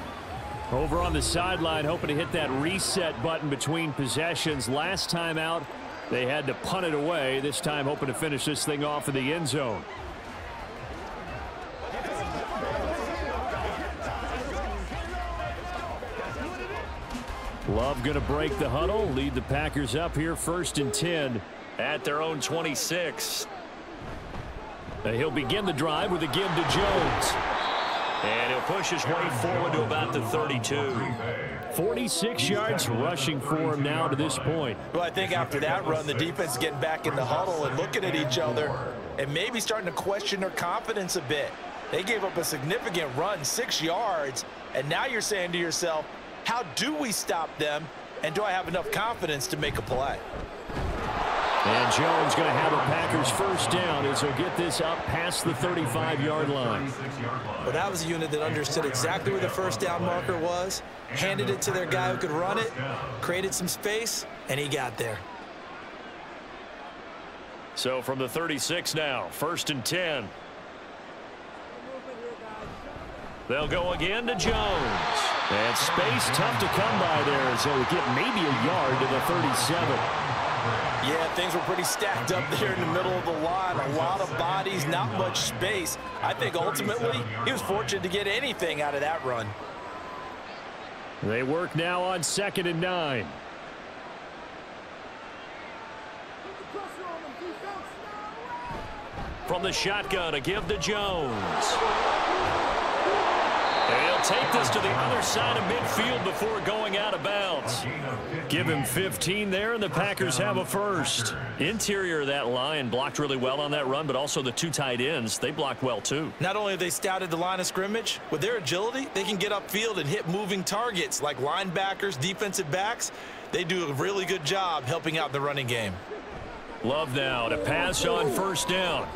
Over on the sideline, hoping to hit that reset button between possessions. Last time out, they had to punt it away. This time hoping to finish this thing off in the end zone. Love going to break the huddle, lead the Packers up here 1st and 10 at their own 26. He'll begin the drive with a give to Jones. And he'll push his way forward to about the 32. 46 yards rushing for him now to this point. Well, I think after that run, the defense is getting back in the huddle and looking at each other and maybe starting to question their confidence a bit. They gave up a significant run, 6 yards, and now you're saying to yourself, how do we stop them, and do I have enough confidence to make a play? And Jones going to have a Packers first down as he'll get this up past the 35-yard line. Well, that was a unit that understood exactly where the first down marker was, handed it to their guy who could run it, created some space, and he got there. So from the 36 now, 1st and 10. They'll go again to Jones. And space tough to come by there, so he'll get maybe a yard to the 37. Yeah, things were pretty stacked up there in the middle of the line. A lot of bodies, not much space. I think ultimately he was fortunate to get anything out of that run. They work now on 2nd and 9. From the shotgun, a give to Jones. He'll take this to the other side of midfield before going out of bounds. Give him 15 there, and the Packers have a first. Interior of that line blocked really well on that run, but also the 2 tight ends, they blocked well too. Not only have they scouted the line of scrimmage, with their agility, they can get upfield and hit moving targets like linebackers, defensive backs. They do a really good job helping out the running game. Love now to pass on first down.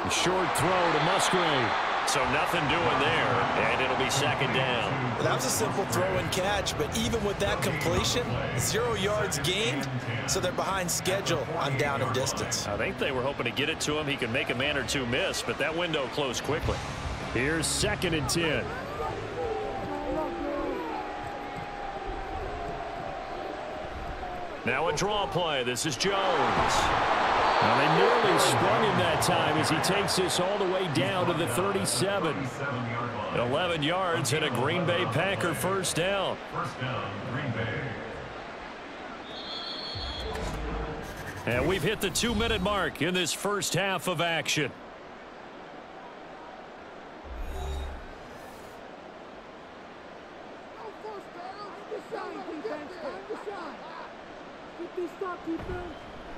A short throw to Musgrave. So nothing doing there, and it'll be 2nd down. That was a simple throw and catch, but even with that completion, 0 yards gained, so they're behind schedule on down and distance. I think they were hoping to get it to him. He could make a man or two miss, but that window closed quickly. Here's 2nd and 10. Now a draw play. This is Jones. Well, they nearly sprung him that time as he takes this all the way down to the 37. 11 yards and a Green Bay Packer first down. Green Bay. And we've hit the 2-minute mark in this first half of action.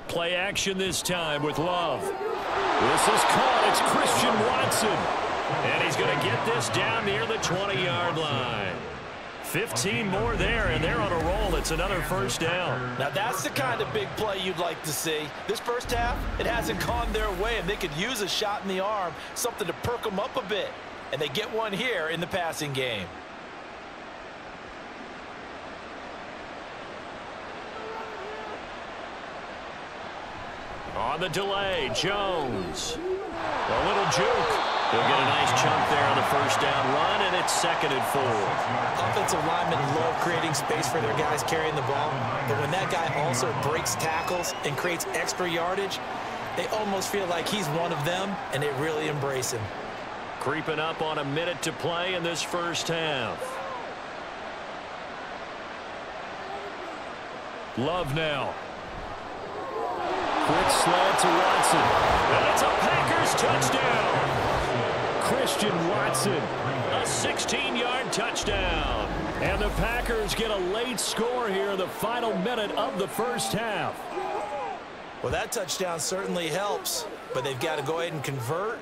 Play action this time with Love. This is caught. It's Christian Watson. And he's going to get this down near the 20-yard line. 15 more there, and they're on a roll. It's another first down. Now, that's the kind of big play you'd like to see. This first half, it hasn't gone their way, and they could use a shot in the arm, something to perk them up a bit. And they get one here in the passing game. On the delay, Jones. A little juke. He'll get a nice chunk there on the first down run, and it's 2nd and 4. Offensive linemen love creating space for their guys carrying the ball, but when that guy also breaks tackles and creates extra yardage, they almost feel like he's one of them, and they really embrace him. Creeping up on a minute to play in this first half. Love now. Quick slant to Watson. And it's a Packers touchdown. Christian Watson. A 16-yard touchdown. And the Packers get a late score here in the final minute of the first half. Well, that touchdown certainly helps, but they've got to go ahead and convert,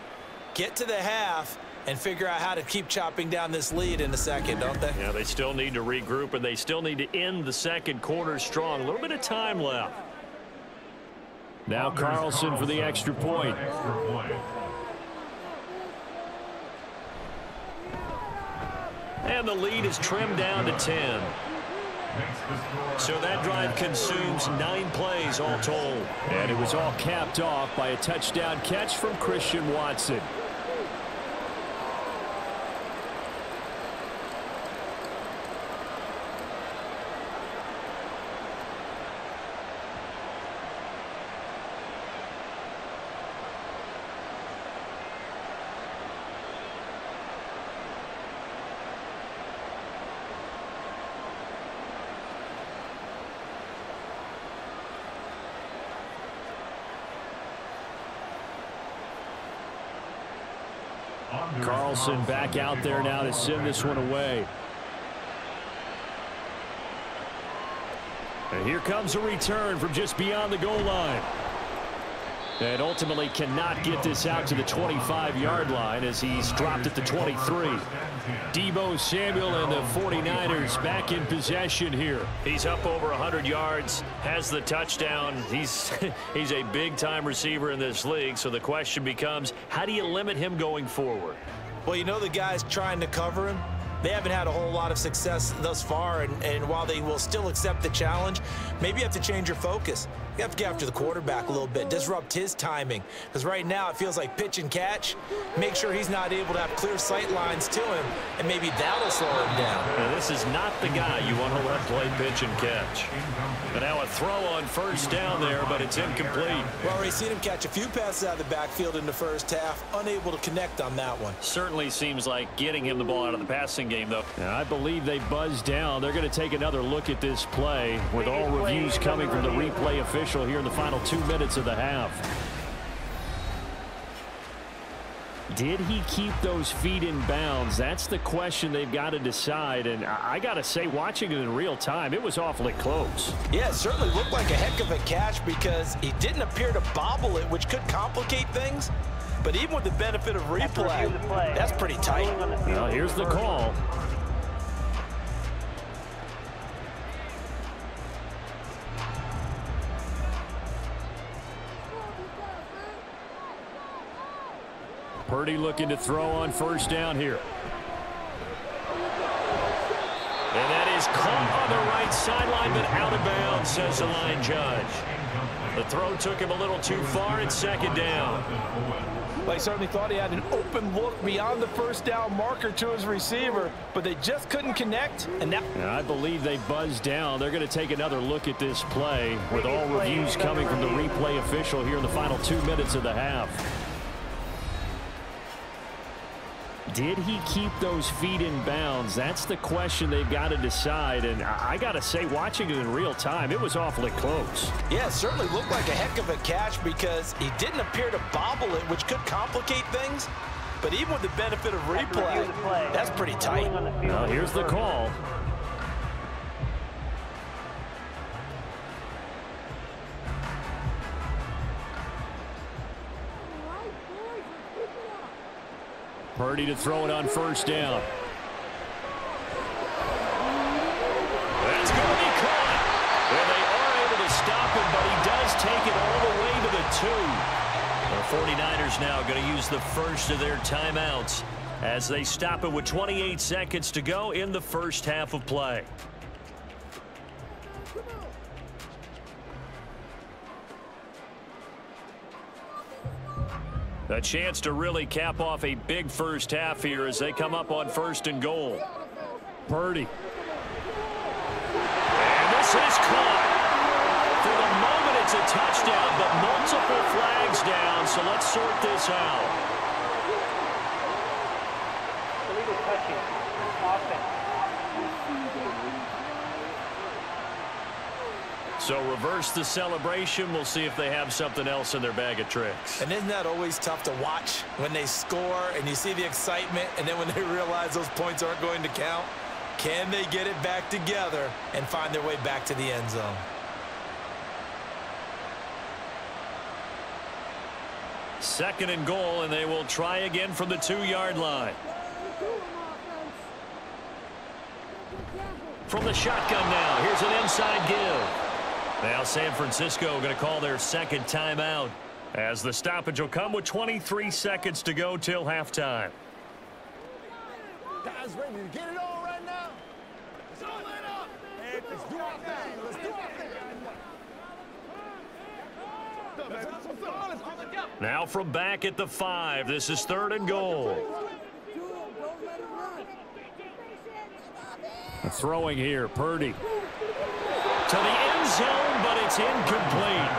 get to the half, and figure out how to keep chopping down this lead in a second, don't they? Yeah, they still need to regroup, and they still need to end the second quarter strong. A little bit of time left. Now Carlson for the extra point. And the lead is trimmed down to 10. So that drive consumes 9 plays all told. And it was all capped off by a touchdown catch from Christian Watson. Carlson back out there now to send this one away. And here comes a return from just beyond the goal line. And ultimately cannot get this out to the 25-yard line as he's dropped at the 23. Deebo Samuel and the 49ers back in possession here. He's up over 100 yards, has the touchdown. He's a big-time receiver in this league, so the question becomes, how do you limit him going forward? Well, you know the guys trying to cover him, they haven't had a whole lot of success thus far, and while they will still accept the challenge, maybe you have to change your focus. You have to get after the quarterback a little bit, disrupt his timing, because right now it feels like pitch and catch. Make sure he's not able to have clear sight lines to him, and maybe that'll slow him down. Now, this is not the guy you want to let play pitch and catch. And now a throw on first down there, but it's incomplete. We've already seen him catch a few passes out of the backfield in the first half, unable to connect on that one. Certainly seems like getting him the ball out of the passing game, though. And I believe they buzzed down. They're going to take another look at this play with all reviews coming from the replay official here in the final 2 minutes of the half. Did he keep those feet in bounds? That's the question they've got to decide. And I got to say, watching it in real time, it was awfully close. Yeah, it certainly looked like a heck of a catch because he didn't appear to bobble it, which could complicate things. But even with the benefit of replay, that's pretty tight. Well, here's the call. Purdy looking to throw on first down here. And that is caught on the right sideline, but out of bounds, says the line judge. The throw took him a little too far. It's second down. They certainly thought he had an open look beyond the first down marker to his receiver, but they just couldn't connect. And now I believe they buzzed down. They're going to take another look at this play with all reviews coming from the replay official here in the final 2 minutes of the half. Did he keep those feet in bounds? That's the question they've got to decide. And I got to say, watching it in real time, it was awfully close. Yeah, it certainly looked like a heck of a catch because he didn't appear to bobble it, which could complicate things. But even with the benefit of replay, that's pretty tight. Now here's the call. Purdy to throw it on first down. That's going to be caught. And they are able to stop him, but he does take it all the way to the 2. The 49ers now going to use the first of their timeouts as they stop it with 28 seconds to go in the first half of play. A chance to really cap off a big first half here as they come up on first and goal. Purdy. And this is caught. For the moment, it's a touchdown, but multiple flags down, so let's sort this out. Illegal touching. Offense. So reverse the celebration. We'll see if they have something else in their bag of tricks. And isn't that always tough to watch when they score and you see the excitement and then when they realize those points aren't going to count? Can they get it back together and find their way back to the end zone? Second and goal, and they will try again from the 2-yard line. From the shotgun now, here's an inside give. Now San Francisco going to call their second timeout as the stoppage will come with 23 seconds to go till halftime. Guys ready to get it on right now? Let's all line up. And let's do our thing. Let's do our thing. Now from back at the 5, this is third and goal. Throwing here, Purdy. To the end zone, but it's incomplete.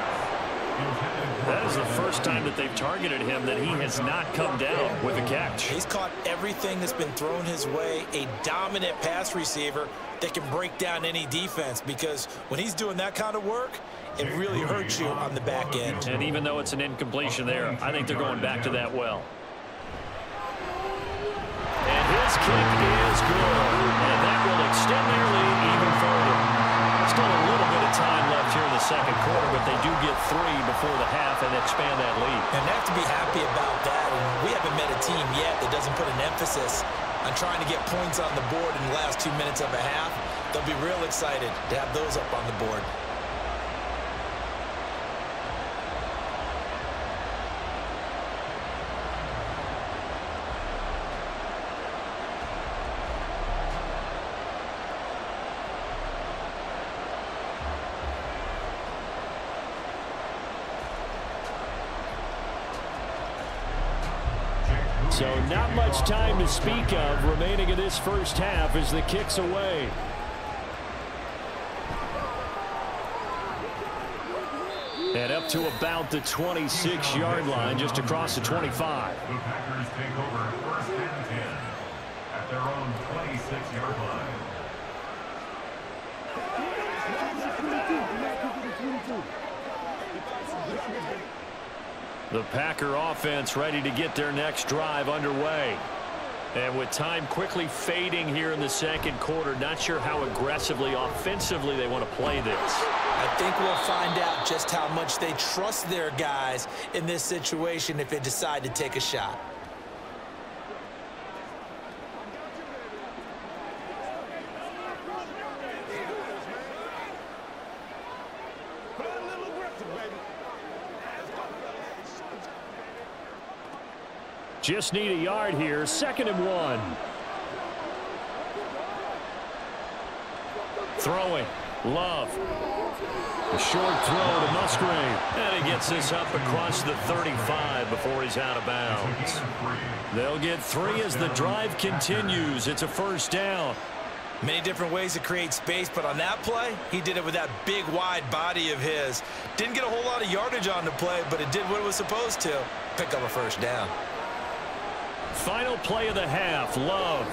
That is the first time that they've targeted him that he has not come down with a catch. He's caught everything that's been thrown his way, a dominant pass receiver that can break down any defense because when he's doing that kind of work, it really hurts you on the back end. And even though it's an incompletion there, I think they're going back to that well. second quarter, but they do get 3 before the half and expand that lead. And they have to be happy about that. And we haven't met a team yet that doesn't put an emphasis on trying to get points on the board in the last 2 minutes of a half. They'll be real excited to have those up on the board. So not much time to speak of remaining in this first half as the kick's away. And up to about the 26-yard line, just across the 25. The Packers take over 1st and 10 at their own 26-yard line. The Packer offense ready to get their next drive underway. And with time quickly fading here in the second quarter, not sure how aggressively, offensively they want to play this. I think we'll find out just how much they trust their guys in this situation if they decide to take a shot. Just need a yard here. 2nd and 1. Throwing. Love. A short throw to Musgrave. And he gets this up across the 35 before he's out of bounds. They'll get 3 as the drive continues. It's a 1st down. Many different ways to create space, but on that play, he did it with that big, wide body of his. Didn't get a whole lot of yardage on the play, but it did what it was supposed to. Pick up a 1st down. Final play of the half. Love.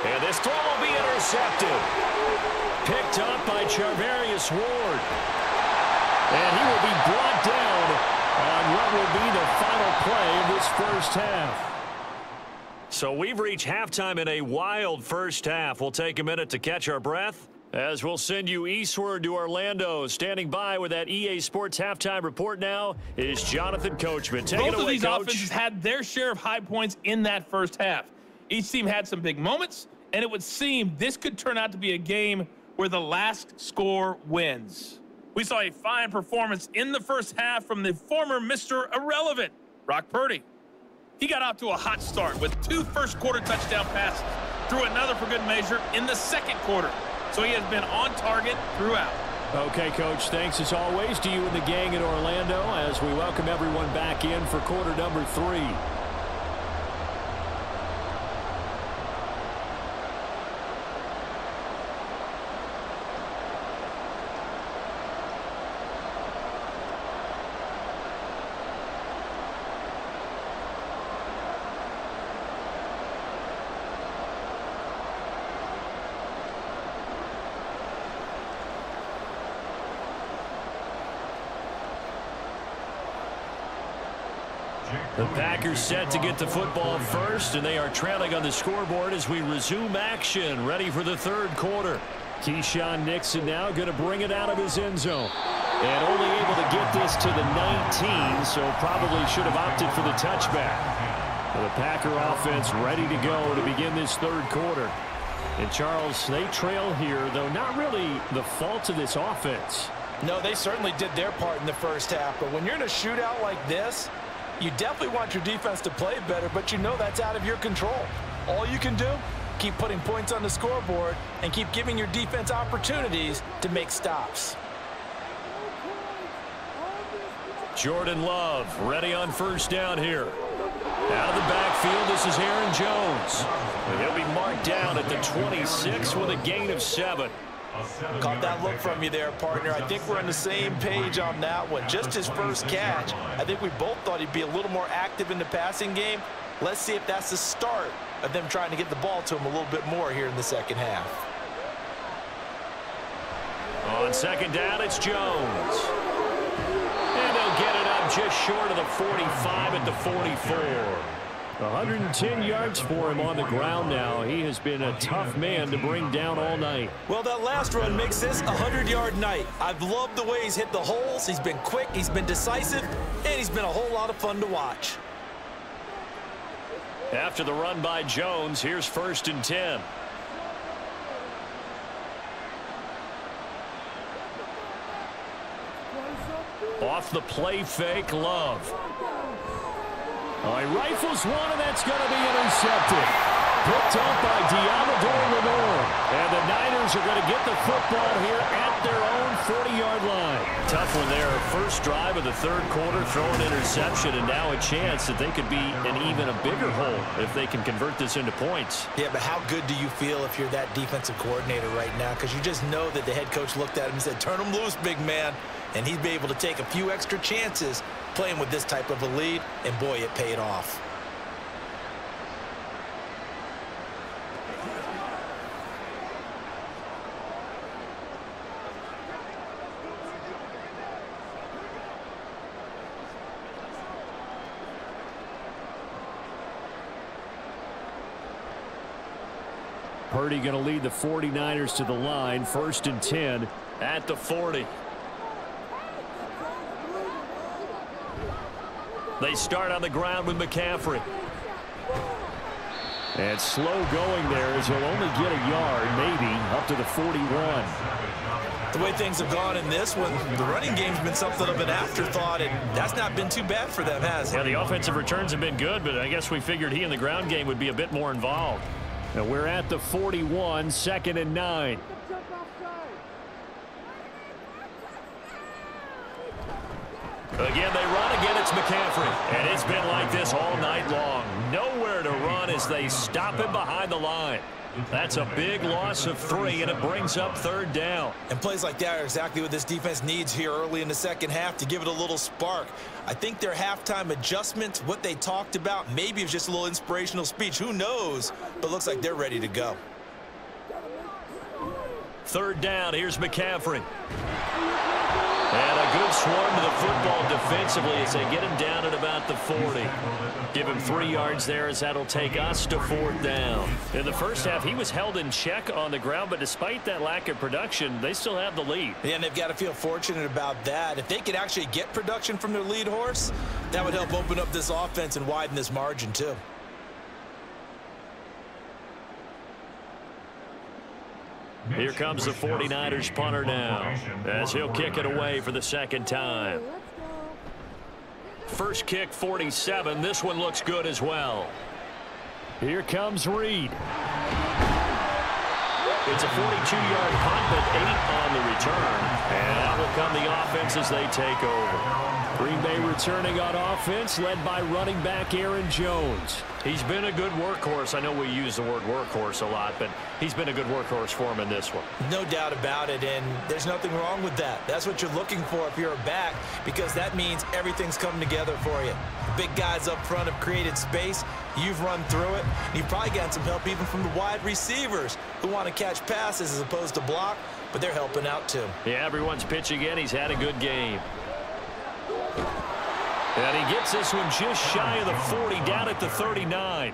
And this throw will be intercepted. Picked up by Charvarius Ward. And he will be brought down on what will be the final play of this first half. So we've reached halftime in a wild first half. We'll take a minute to catch our breath as we'll send you eastward to Orlando. Standing by with that EA Sports halftime report now is Jonathan Coachman. Take it away, Coach. Both of these offenses had their share of high points in that first half. Each team had some big moments, and it would seem this could turn out to be a game where the last score wins. We saw a fine performance in the first half from the former Mr. Irrelevant, Brock Purdy. He got out to a hot start with 2 first-quarter touchdown passes, threw another for good measure in the second quarter. So he has been on target throughout. Okay, Coach, thanks as always to you and the gang in Orlando as we welcome everyone back in for quarter number 3. The Packers set to get the football first, and they are trailing on the scoreboard as we resume action, ready for the 3rd quarter. Keyshawn Nixon now going to bring it out of his end zone. And only able to get this to the 19, so probably should have opted for the touchback. The Packer offense ready to go to begin this 3rd quarter. And Charles, they trail here, though not really the fault of this offense. No, they certainly did their part in the first half, but when you're in a shootout like this, you definitely want your defense to play better, but you know that's out of your control. All you can do, keep putting points on the scoreboard and keep giving your defense opportunities to make stops. Jordan Love ready on 1st down here. Out of the backfield, this is Aaron Jones. And he'll be marked down at the 26 with a gain of 7. Caught that look from you there, partner. I think we're on the same page on that one. Just his first catch. I think we both thought he'd be a little more active in the passing game. Let's see if that's the start of them trying to get the ball to him a little bit more here in the second half. On 2nd down, it's Jones. And they'll get it up just short of the 45 at the 44. 110 yards for him on the ground now. He has been a tough man to bring down all night. Well, that last run makes this a 100-yard night. I've loved the way he's hit the holes. He's been quick, he's been decisive, and he's been a whole lot of fun to watch. After the run by Jones, here's 1st and 10. Off the play fake, Love. Oh, he rifles one, and that's going to be intercepted. Picked up by Divisional. And the Niners are going to get the football here at their own 40-yard line. Tough one there. First drive of the 3rd quarter, throw an interception, and now a chance that they could be in even a bigger hole if they can convert this into points. Yeah, but how good do you feel if you're that defensive coordinator right now? Because you just know that the head coach looked at him and said, turn him loose, big man. And he'd be able to take a few extra chances playing with this type of a lead, and boy, it paid off. Purdy going to lead the 49ers to the line. 1st and 10 at the 40. They start on the ground with McCaffrey. And slow going there as he'll only get a yard, maybe, up to the 41. The way things have gone in this one, the running game's been something of an afterthought, and that's not been too bad for them, has it? Yeah, the offensive returns have been good, but I guess we figured he in the ground game would be a bit more involved. And we're at the 41, 2nd and 9. Again, they run. Again, it's McCaffrey. And it's been like this all night long. Nowhere to run as they stop him behind the line. That's a big loss of 3, and it brings up 3rd down. And plays like that are exactly what this defense needs here early in the 2nd half to give it a little spark. I think their halftime adjustment, what they talked about, maybe it's just a little inspirational speech. Who knows? But looks like they're ready to go. 3rd down. Here's McCaffrey. And a good swarm to the football defensively as they get him down at about the 40. Give him 3 yards there as that'll take us to 4th down. In the first half, he was held in check on the ground, but despite that lack of production, they still have the lead. Yeah, and they've got to feel fortunate about that. If they could actually get production from their lead horse, that would help open up this offense and widen this margin too. Here comes the 49ers punter now as he'll kick it away for the 2nd time. First kick, 47. This one looks good as well. Here comes Reed. It's a 42-yard punt, but 8 on the return. And out will come the offense as they take over. Green Bay returning on offense, led by running back Aaron Jones. He's been a good workhorse. I know we use the word workhorse a lot, but he's been a good workhorse for him in this one. No doubt about it, and there's nothing wrong with that. That's what you're looking for if you're a back, because that means everything's coming together for you. The big guys up front have created space. You've run through it. And you've probably gotten some help even from the wide receivers who want to catch passes as opposed to block, but they're helping out too. Yeah, everyone's pitching in. He's had a good game. And he gets this one just shy of the 40, down at the 39.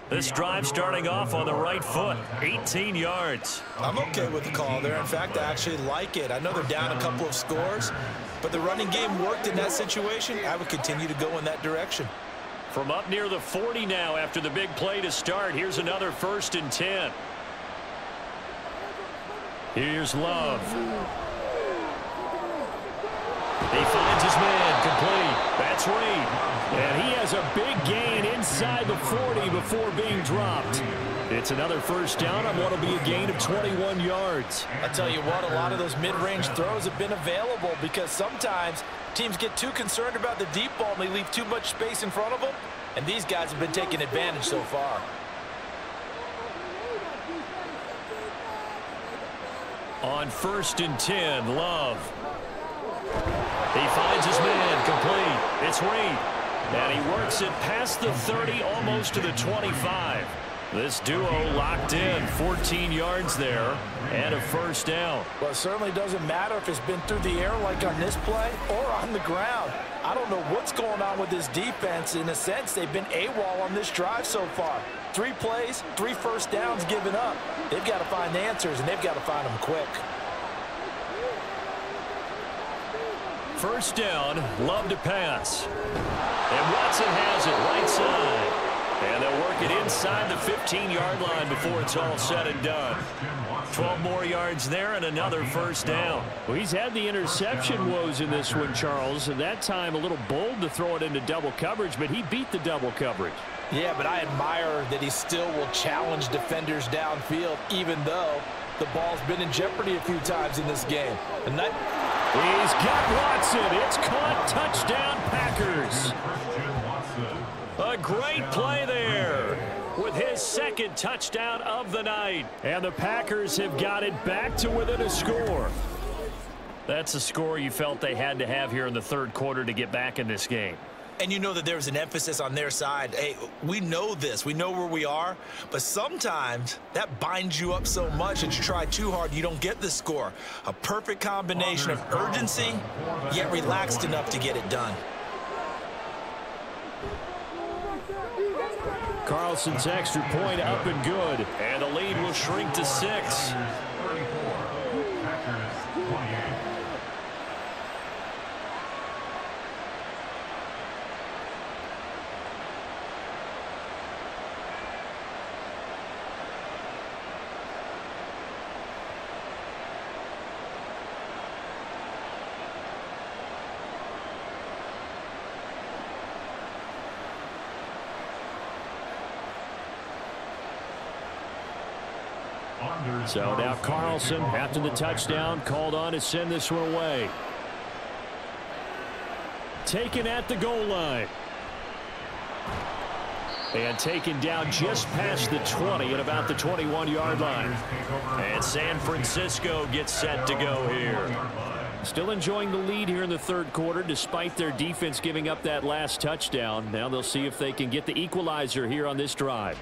This drive starting off on the right foot, 18 yards. I'm okay with the call there. In fact, I actually like it. I know they're down a couple of scores, but the running game worked in that situation. I would continue to go in that direction. From up near the 40 now after the big play to start, here's another 1st and 10. Here's Love. He finds his man, complete. That's Reed. And he has a big gain inside the 40 before being dropped. It's another 1st down on what will be a gain of 21 yards. I tell you what, a lot of those mid-range throws have been available because sometimes teams get too concerned about the deep ball and they leave too much space in front of them, and these guys have been taking advantage so far. On 1st and 10, Love. He finds his man, complete. It's Reed. And he works it past the 30, almost to the 25. This duo locked in, 14 yards there, and a first down. Well, it certainly doesn't matter if it's been through the air like on this play or on the ground. I don't know what's going on with this defense. In a sense, they've been AWOL on this drive so far. 3 plays, 3 first downs given up. They've got to find answers, and they've got to find them quick. First down, Love to pass. And Watson has it right side. And they'll work it inside the 15-yard line before it's all said and done. 12 more yards there and another first down. Well, he's had the interception woes in this one, Charles, and that time a little bold to throw it into double coverage, but he beat the double coverage. Yeah, but I admire that he still will challenge defenders downfield, even though the ball's been in jeopardy a few times in this game. He's got Watson. It's caught. Touchdown, Packers. A great play there with his second touchdown of the night. And the Packers have got it back to within a score. That's a score you felt they had to have here in the third quarter to get back in this game. And you know that there's an emphasis on their side. Hey, we know this. We know where we are. But sometimes that binds you up so much that you try too hard, you don't get the score. A perfect combination of urgency, yet relaxed enough to get it done. Carlson's extra point up and good. And the lead will shrink to 6. So now Carlson, after the touchdown, called on to send this one away. Taken at the goal line. And taken down just past the 20 at about the 21-yard line. And San Francisco gets set to go here. Still enjoying the lead here in the third quarter despite their defense giving up that last touchdown. Now they'll see if they can get the equalizer here on this drive.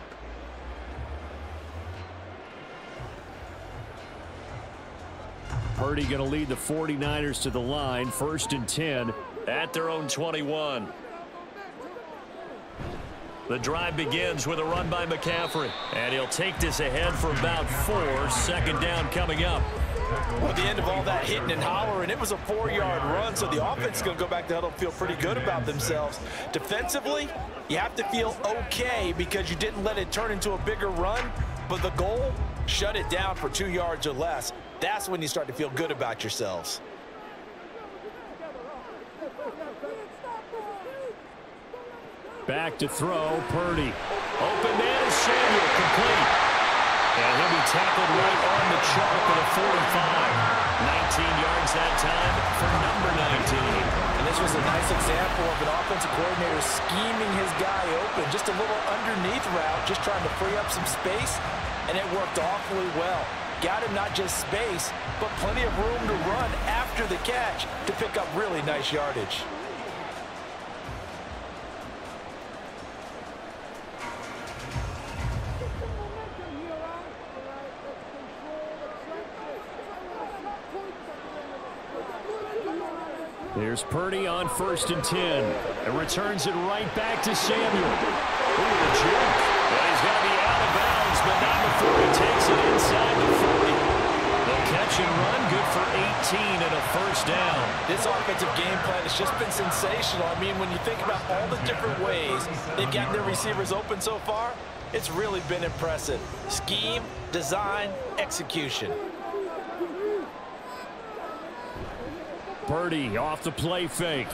Purdy going to lead the 49ers to the line, 1st and 10 at their own 21. The drive begins with a run by McCaffrey, and he'll take this ahead for about 4. Second down coming up. Well, at the end of all that hitting and hollering, it was a 4-yard run, so the offense is going to go back to huddle and feel pretty good about themselves. Defensively, you have to feel okay because you didn't let it turn into a bigger run, but the goal, shut it down for 2 yards or less. That's when you start to feel good about yourselves. Back to throw, Purdy. Open man is Samuel, complete. And he'll be tackled right on the chalk at a 45. 19 yards that time for number 19. And this was a nice example of an offensive coordinator scheming his guy open. Just a little underneath route, just trying to free up some space, and it worked awfully well. Got him not just space, but plenty of room to run after the catch to pick up really nice yardage. There's Purdy on 1st and 10. And returns it right back to Samuel. Ooh, the juke. Well, he's got to be out of bounds, but not before he takes it inside the 40. The catch and run, good for 18 and a first down. This offensive game plan has just been sensational. I mean, when you think about all the different ways they've gotten their receivers open so far, it's really been impressive. Scheme, design, execution. Purdy off the play fake.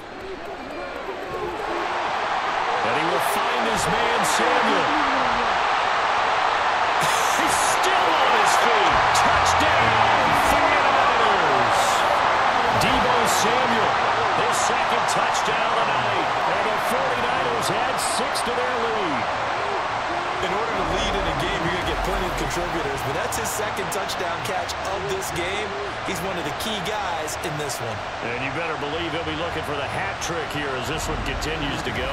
And he will find his man, Samuel. He's still on his feet. Touchdown, 49ers. Deebo Samuel, his second touchdown tonight. And the 49ers add 6 to their lead. In order to lead in a game, you're going to get plenty of contributors, but that's his second touchdown catch of this game. He's one of the key guys in this one. And you better believe he'll be looking for the hat trick here as this one continues to go.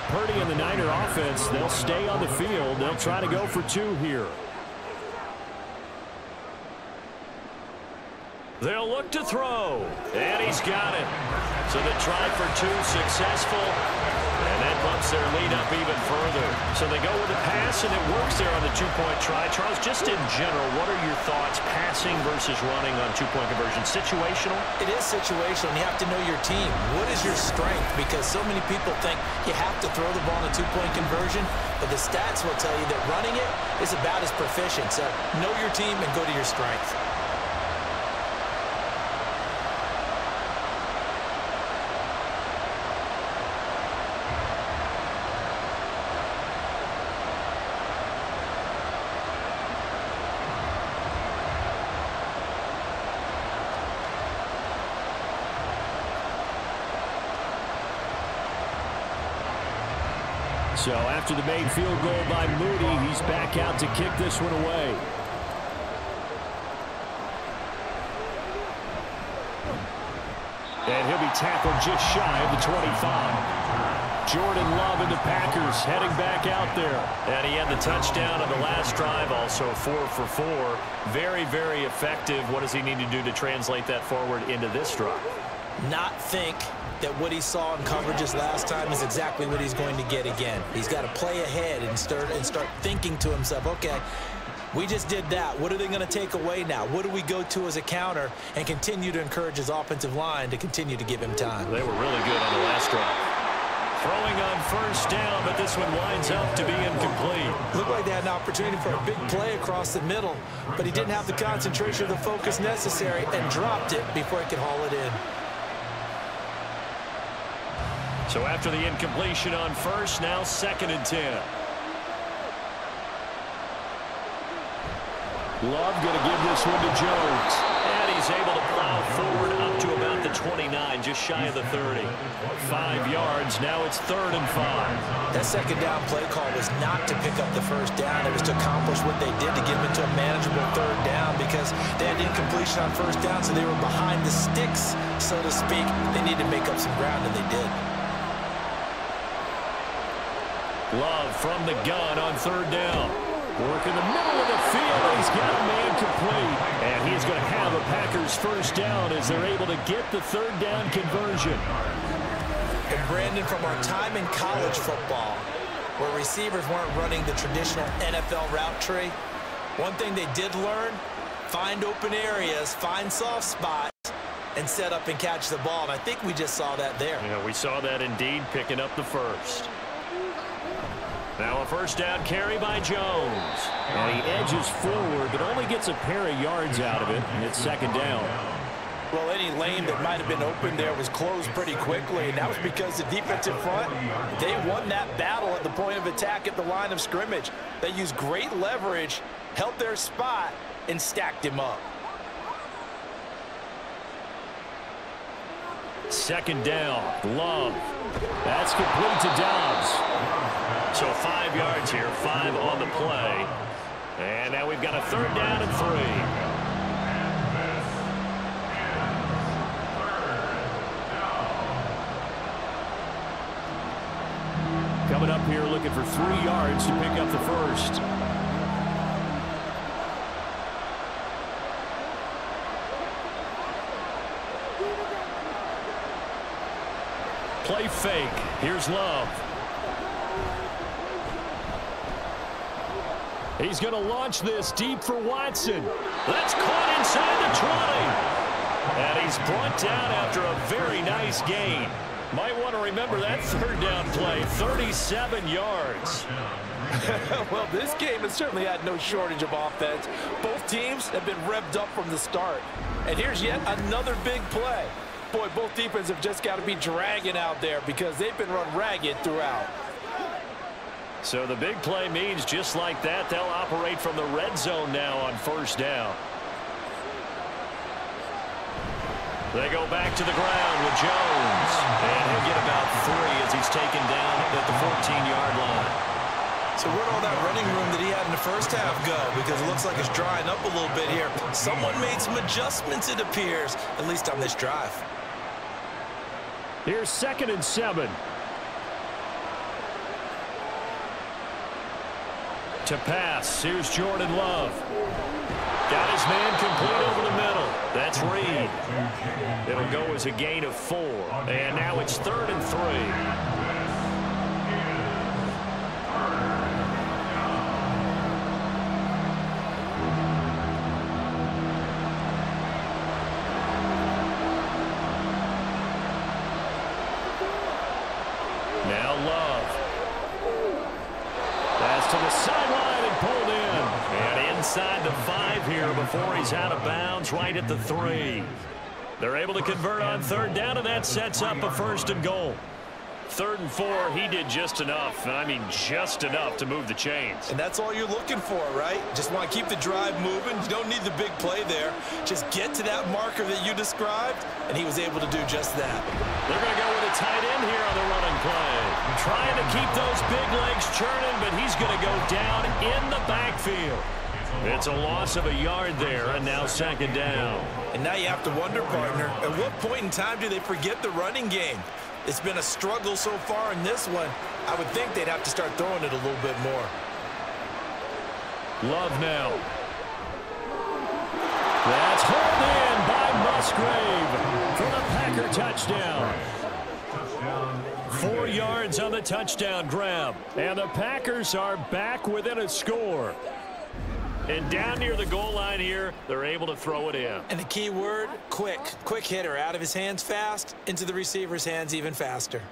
Purdy and the Niner offense, they'll stay on the field. They'll try to go for 2 here. They'll look to throw. And he's got it. So the try for 2 successful. And that bumps their lead up even further. So they go with a pass, and it works there on the 2-point try. Charles, just in general, what are your thoughts passing versus running on 2-point conversion? Situational? It is situational, and you have to know your team. What is your strength? Because so many people think you have to throw the ball in a 2-point conversion, but the stats will tell you that running it is about as proficient. So know your team and go to your strength. So after the made field goal by Moody, he's back out to kick this one away. And he'll be tackled just shy of the 25. Jordan Love and the Packers heading back out there. And he had the touchdown on the last drive, also 4 for 4. Very, very effective. What does he need to do to translate that forward into this drive? Not think that what he saw in coverages last time is exactly what he's going to get again. He's got to play ahead and start thinking to himself, okay, we just did that. What are they going to take away now? What do we go to as a counter? And continue to encourage his offensive line to continue to give him time. They were really good on the last drive. Throwing on first down, but this one winds up to be incomplete. Looked like they had an opportunity for a big play across the middle, but he didn't have the concentration or the focus necessary and dropped it before he could haul it in. So after the incompletion on first, now 2nd and 10. Love going to give this one to Jones. And he's able to plow forward up to about the 29, just shy of the 30. 5 yards, now it's 3rd and 5. That second down play call was not to pick up the first down. It was to accomplish what they did to get them into a manageable 3rd down because they had incompletion on first down, so they were behind the sticks, so to speak. They needed to make up some ground, and they did. Love from the gun on 3rd down. Work in the middle of the field. He's got a man complete. And he's going to have a Packers first down as they're able to get the 3rd down conversion. And Brandon, from our time in college football, where receivers weren't running the traditional NFL route tree, one thing they did learn, find open areas, find soft spots, and set up and catch the ball. And I think we just saw that there. Yeah, we saw that indeed, picking up the first. Now a first down carry by Jones. And he edges forward, but only gets a pair of yards out of it, and it's 2nd down. Well, any lane that might have been open there was closed pretty quickly, and that was because the defensive front, they won that battle at the point of attack at the line of scrimmage. They used great leverage, held their spot, and stacked him up. 2nd down, Love. That's complete to Dobbs. So 5 yards here, 5 on the play. And now we've got a 3rd down and 3. Coming up here looking for 3 yards to pick up the first. Play fake. Here's Love. He's going to launch this deep for Watson. That's caught inside the 20. And he's brought down after a very nice gain. Might want to remember that 3rd down play, 37 yards. Well, this game has certainly had no shortage of offense. Both teams have been revved up from the start. And here's yet another big play. Boy, both defenses have just got to be dragging out there because they've been run ragged throughout. So the big play means just like that, they'll operate from the red zone now on first down. They go back to the ground with Jones. And he'll get about 3 as he's taken down at the 14-yard line. So where'd all that running room that he had in the first half go? Because it looks like it's drying up a little bit here. Someone made some adjustments, it appears, at least on this drive. Here's 2nd and 7. To pass. Here's Jordan Love. Got his man complete over the middle. That's Reed. It'll go as a gain of 4. And now it's 3rd and 3. Now Love. Pass to the sideline and pulled in. And inside the 5 here before he's out of bounds, right at the 3. They're able to convert on 3rd down, and that sets up a 1st and goal. 3rd and 4, he did just enough, and I mean just enough to move the chains. And that's all you're looking for, right? Just want to keep the drive moving. You don't need the big play there. Just get to that marker that you described, and he was able to do just that. They're going to go with a tight end here on the running play. Trying to keep those big legs churning, but he's going to go down in the backfield. It's a loss of a yard there, and now 2nd down. And now you have to wonder, partner, at what point in time do they forget the running game? It's been a struggle so far in this one. I would think they'd have to start throwing it a little bit more. Love now. That's hauled in by Musgrave for the Packer touchdown. 4 yards on the touchdown grab. And the Packers are back within a score. And down near the goal line here, they're able to throw it in. And the key word, quick. Quick hitter. Out of his hands fast, into the receiver's hands even faster.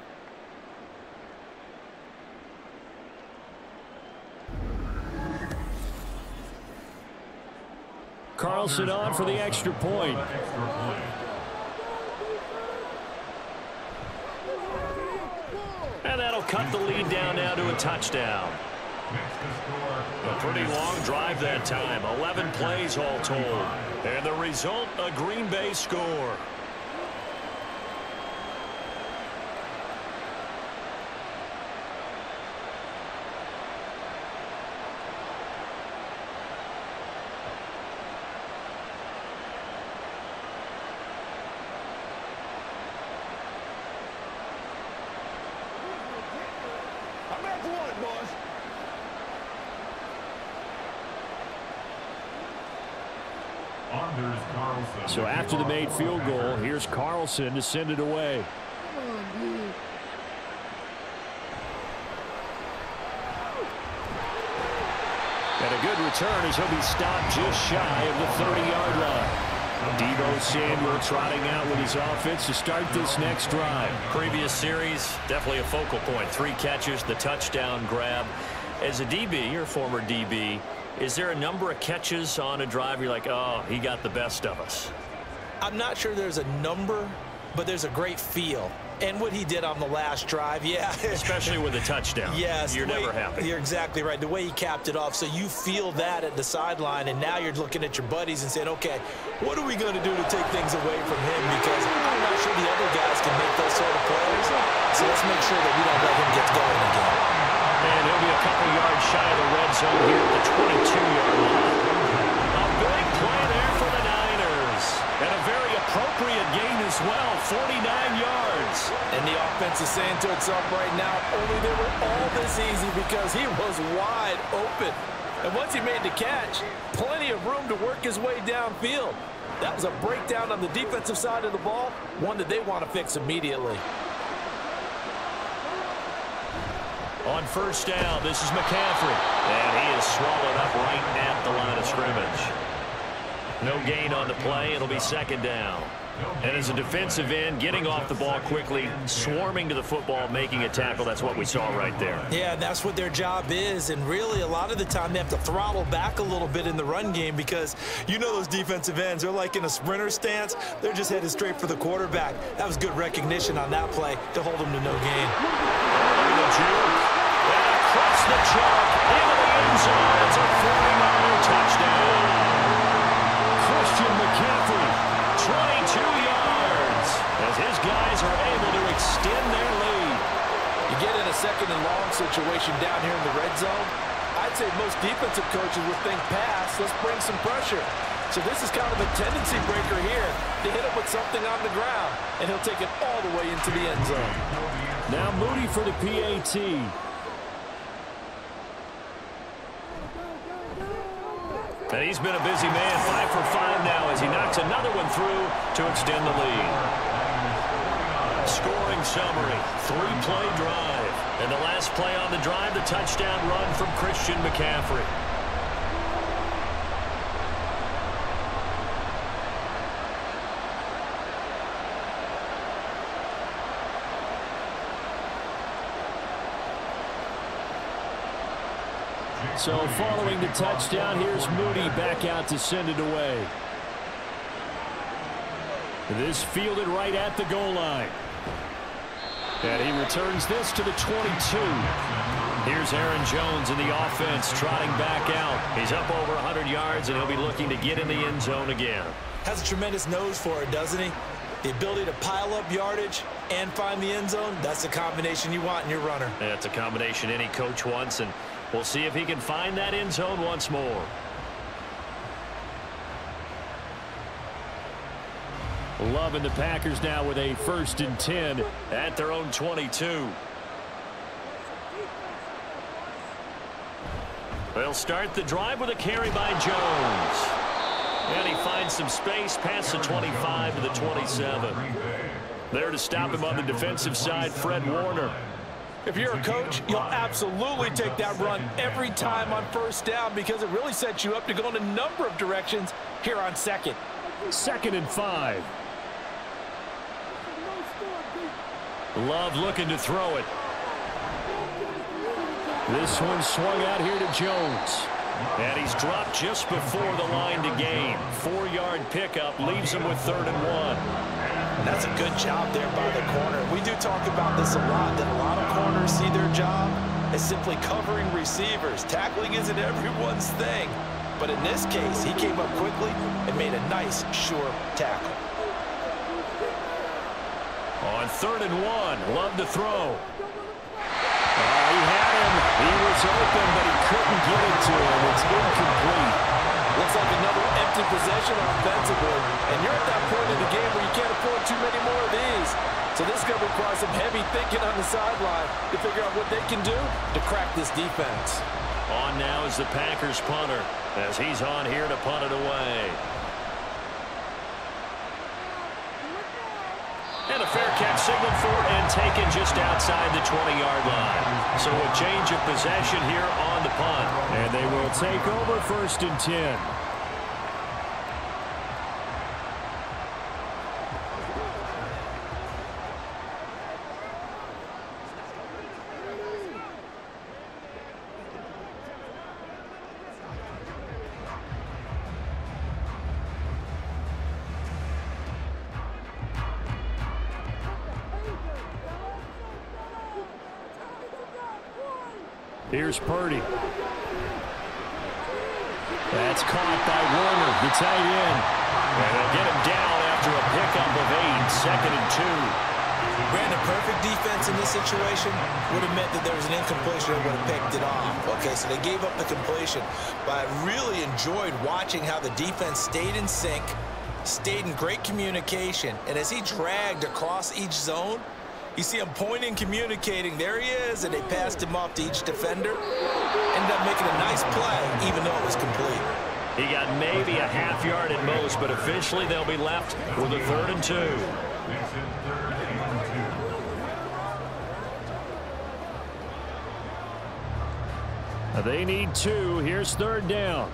Carlson on for the extra point. And that'll cut the lead down now to a touchdown. A pretty long drive that time. 11 plays all told. And the result, a Green Bay score. So after the made field goal, here's Carlson to send it away. And a good return as he'll be stopped just shy of the 30-yard line. Deebo Samuel trotting out with his offense to start this next drive. Previous series, definitely a focal point. 3 catches, the touchdown grab. As a DB, you're a former DB, is there a number of catches on a drive you're like, oh, he got the best of us? I'm not sure there's a number, but there's a great feel. And what he did on the last drive, yeah. Especially with a touchdown. Yes. You're never happy. You're exactly right. The way he capped it off. So you feel that at the sideline, and now you're looking at your buddies and saying, okay, what are we going to do to take things away from him? Because I'm not sure the other guys can make those sort of plays. So let's make sure that we don't let him get going again. And he'll be a couple yards shy of the red zone here at the 22-yard line. A big play there for the Niners. And a very appropriate gain as well, 49 yards. And the offense is saying to itself right now, only they were all this easy because he was wide open. And once he made the catch, plenty of room to work his way downfield. That was a breakdown on the defensive side of the ball, one that they want to fix immediately. On 1st down, this is McCaffrey. And he is swallowed up right at the line of scrimmage. No gain on the play. It'll be 2nd down. And as a defensive end, getting off the ball quickly, swarming to the football, making a tackle, that's what we saw right there. Yeah, that's what their job is. And really, a lot of the time, they have to throttle back a little bit in the run game because you know those defensive ends, they're like in a sprinter stance. They're just headed straight for the quarterback. That was good recognition on that play to hold them to no gain. Across the chalk, into the end zone. It's a 49er touchdown. Christian McCaffrey, 22 yards, as his guys are able to extend their lead. You get in a 2nd and long situation down here in the red zone, I'd say most defensive coaches would think pass, let's bring some pressure. So this is kind of a tendency breaker here to hit him with something on the ground, and he'll take it all the way into the end zone. Now Moody for the PAT. And he's been a busy man, 5 for 5 now as he knocks another one through to extend the lead. Scoring summary, 3-play drive. And the last play on the drive, the touchdown run from Christian McCaffrey. So following the touchdown, here's Moody back out to send it away. This fielded right at the goal line. And he returns this to the 22. Here's Aaron Jones in the offense trotting back out. He's up over 100 yards, and he'll be looking to get in the end zone again. Has a tremendous nose for it, doesn't he? The ability to pile up yardage and find the end zone, that's the combination you want in your runner. Yeah, it's a combination any coach wants, and we'll see if he can find that end zone once more. Loving the Packers now with a 1st and 10 at their own 22. They'll start the drive with a carry by Jones. And he finds some space past the 25 to the 27. There to stop him on the defensive side, Fred Warner. If you're a coach, you'll absolutely take that run every time on 1st down because it really sets you up to go in a number of directions here on 2nd. 2nd and 5. Love looking to throw it. This one swung out here to Jones. And he's dropped just before the line to gain. 4-yard pickup leaves him with 3rd and 1. That's a good job there by the corner. We do talk about this a lot, that a lot of corners see their job as simply covering receivers. Tackling isn't everyone's thing. But in this case, he came up quickly and made a nice, sure tackle. On 3rd and 1, Love to throw. He had him. He was open, but he couldn't get it to him. It's incomplete. Looks like another empty possession offensively. And you're at that point in the game where you can't afford too many more of these. So this is going to require some heavy thinking on the sideline to figure out what they can do to crack this defense. On now is the Packers punter as he's on here to punt it away. And a fair catch signaled for and taken just outside the 20-yard line. So a change of possession here on the punt. And they will take over 1st and 10. Here's Purdy. That's caught by Warner, the tight end. And they'll get him down after a pickup of 8, 2nd and 2. Brandon, perfect defense in this situation would have meant that there was an incompletion and would have picked it off. Okay, so they gave up the completion. But I really enjoyed watching how the defense stayed in sync, stayed in great communication. And as he dragged across each zone, you see him pointing, communicating. There he is, and they passed him off to each defender. Ended up making a nice play, even though it was complete. He got maybe a half yard at most, but officially they'll be left with a 3rd and 2. They need 2. Here's 3rd down.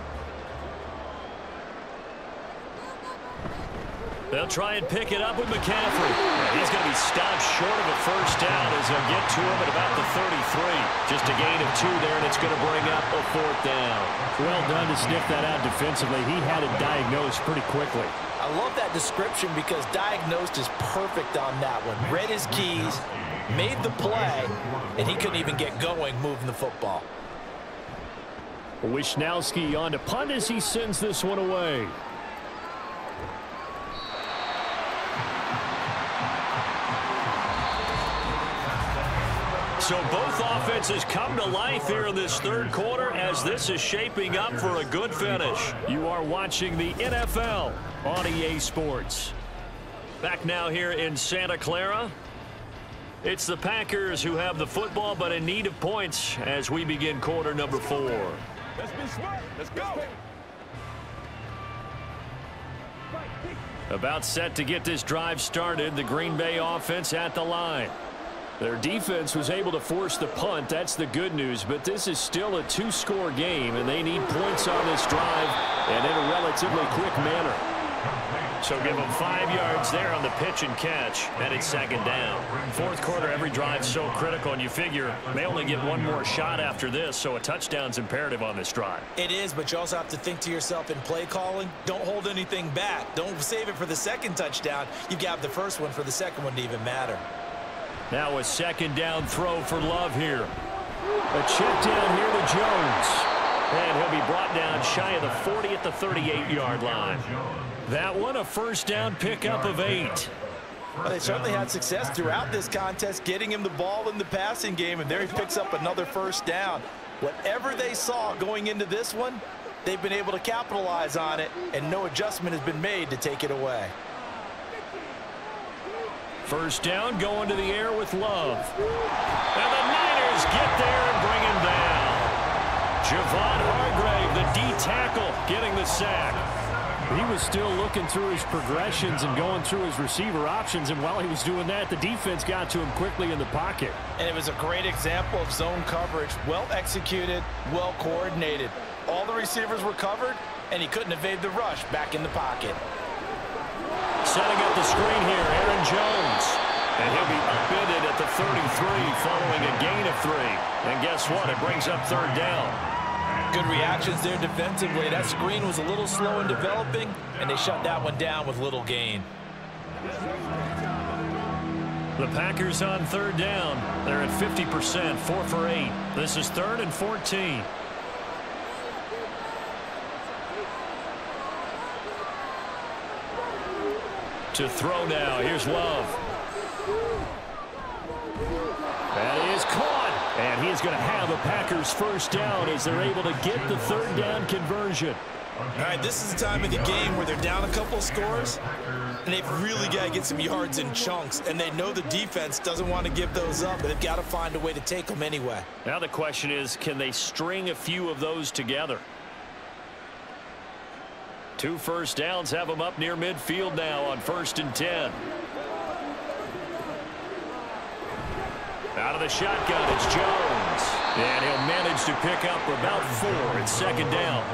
They'll try and pick it up with McCaffrey. He's going to be stopped short of a 1st down as they'll get to him at about the 33. Just a gain of 2 there, and it's going to bring up a 4th down. Well done to sniff that out defensively. He had it diagnosed pretty quickly. I love that description because diagnosed is perfect on that one. Read his keys, made the play, and he couldn't even get going moving the football. Wisnowski on to punt as he sends this one away. So both offenses come to life here in this 3rd quarter as this is shaping up for a good finish. You are watching the NFL on EA Sports. Back now here in Santa Clara. It's the Packers who have the football but in need of points as we begin quarter number 4. Let's be smart. Let's go. About set to get this drive started. The Green Bay offense at the line. Their defense was able to force the punt. That's the good news. But this is still a two-score game, and they need points on this drive and in a relatively quick manner. So give them 5 yards there on the pitch and catch, and it's second down. Fourth quarter, every drive's so critical, and you figure they only get one more shot after this, so a touchdown's imperative on this drive. It is, but you also have to think to yourself in play calling, don't hold anything back. Don't save it for the second touchdown. You've got the first one for the second one to even matter. Now a second down throw for Love here. A check down here to Jones. And he'll be brought down shy of the 40 at the 38-yard line. That one a first down pickup of 8. Well, they certainly had success throughout this contest getting him the ball in the passing game, and there he picks up another first down. Whatever they saw going into this one, they've been able to capitalize on it, and no adjustment has been made to take it away. First down going to the air with Love. And the Niners get there and bring him down. Javon Hargrave, the D tackle, getting the sack. He was still looking through his progressions and going through his receiver options, and while he was doing that, the defense got to him quickly in the pocket. And it was a great example of zone coverage. Well executed, well coordinated. All the receivers were covered, and he couldn't evade the rush back in the pocket. Setting up the screen here, Aaron Jones. And he'll be upended at the 33 following a gain of 3. And guess what? It brings up third down. Good reactions there defensively. That screen was a little slow in developing, and they shut that one down with little gain. The Packers on third down. They're at 50%, 4 for 8. This is 3rd and 14. To throw now. Here's Love. That is caught. And he is going to have a Packers first down as they're able to get the third down conversion. All right, this is the time of the game where they're down a couple of scores, and they've really got to get some yards in chunks, and they know the defense doesn't want to give those up, but they've got to find a way to take them anyway. Now the question is, can they string a few of those together? 2 first downs have them up near midfield now on 1st and 10. Out of the shotgun, it's Jones. And he'll manage to pick up about 4. It's second down.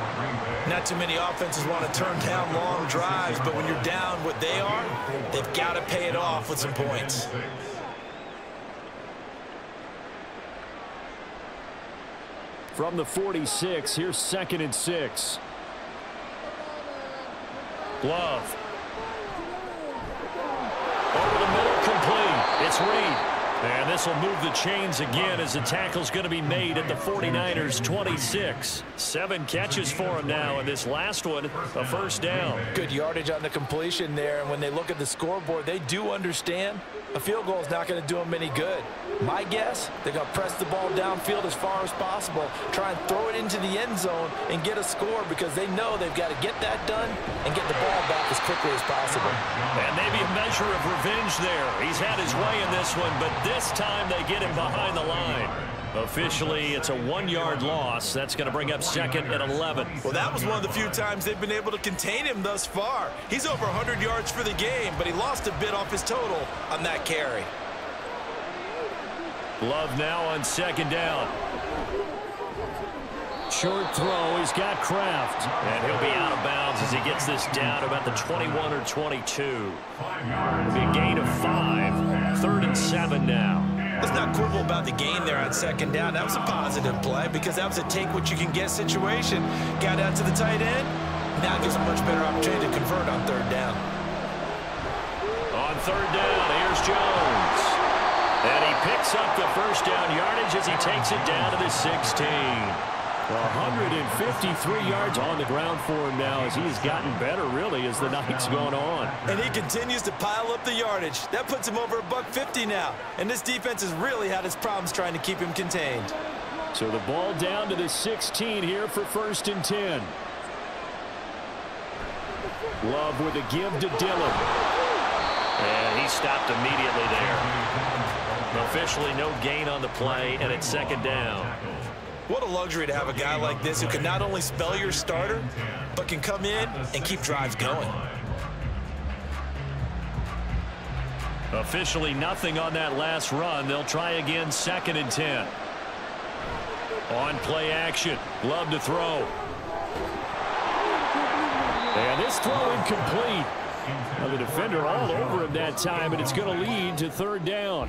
Not too many offenses want to turn down long drives, but when you're down what they are, they've got to pay it off with some points. From the 46, here's 2nd and 6. Love. Over the middle, complete. It's Reed. And this will move the chains again as the tackle's going to be made at the 49ers 26. 7 catches for him now, and this last one, a first down. Good yardage on the completion there, and when they look at the scoreboard, they do understand a field goal is not going to do them any good. My guess, they're going to press the ball downfield as far as possible, try and throw it into the end zone and get a score because they know they've got to get that done and get the ball back as quickly as possible. And maybe a measure of revenge there. He's had his way in this one, but this time they get him behind the line. Officially, it's a 1-yard loss. That's going to bring up 2nd and 11. Well, that was one of the few times they've been able to contain him thus far. He's over 100 yards for the game, but he lost a bit off his total on that carry. Love now on 2nd down. Short throw. He's got Kraft. And he'll be out of bounds as he gets this down about the 21 or 22. It'll be a gain of 5. 3rd and 7 now. Let's not quibble about the gain there on 2nd down. That was a positive play because that was a take-what-you-can-get situation. Got out to the tight end. Now gives a much better opportunity to convert on 3rd down. On 3rd down, here's Jones. And he picks up the first down yardage as he takes it down to the 16. 153 yards on the ground for him now as he's gotten better, really, as the night's gone on. And he continues to pile up the yardage. That puts him over $150 now. And this defense has really had its problems trying to keep him contained. So the ball down to the 16 here for 1st and 10. Love with a give to Dillon. And he stopped immediately there. Officially no gain on the play, and it's 2nd down. What a luxury to have a guy like this who can not only spell your starter, but can come in and keep drives going. Officially nothing on that last run. They'll try again, 2nd and 10. On play action. Glove to throw. And this throw incomplete. Well, the defender all over him that time, and it's going to lead to 3rd down.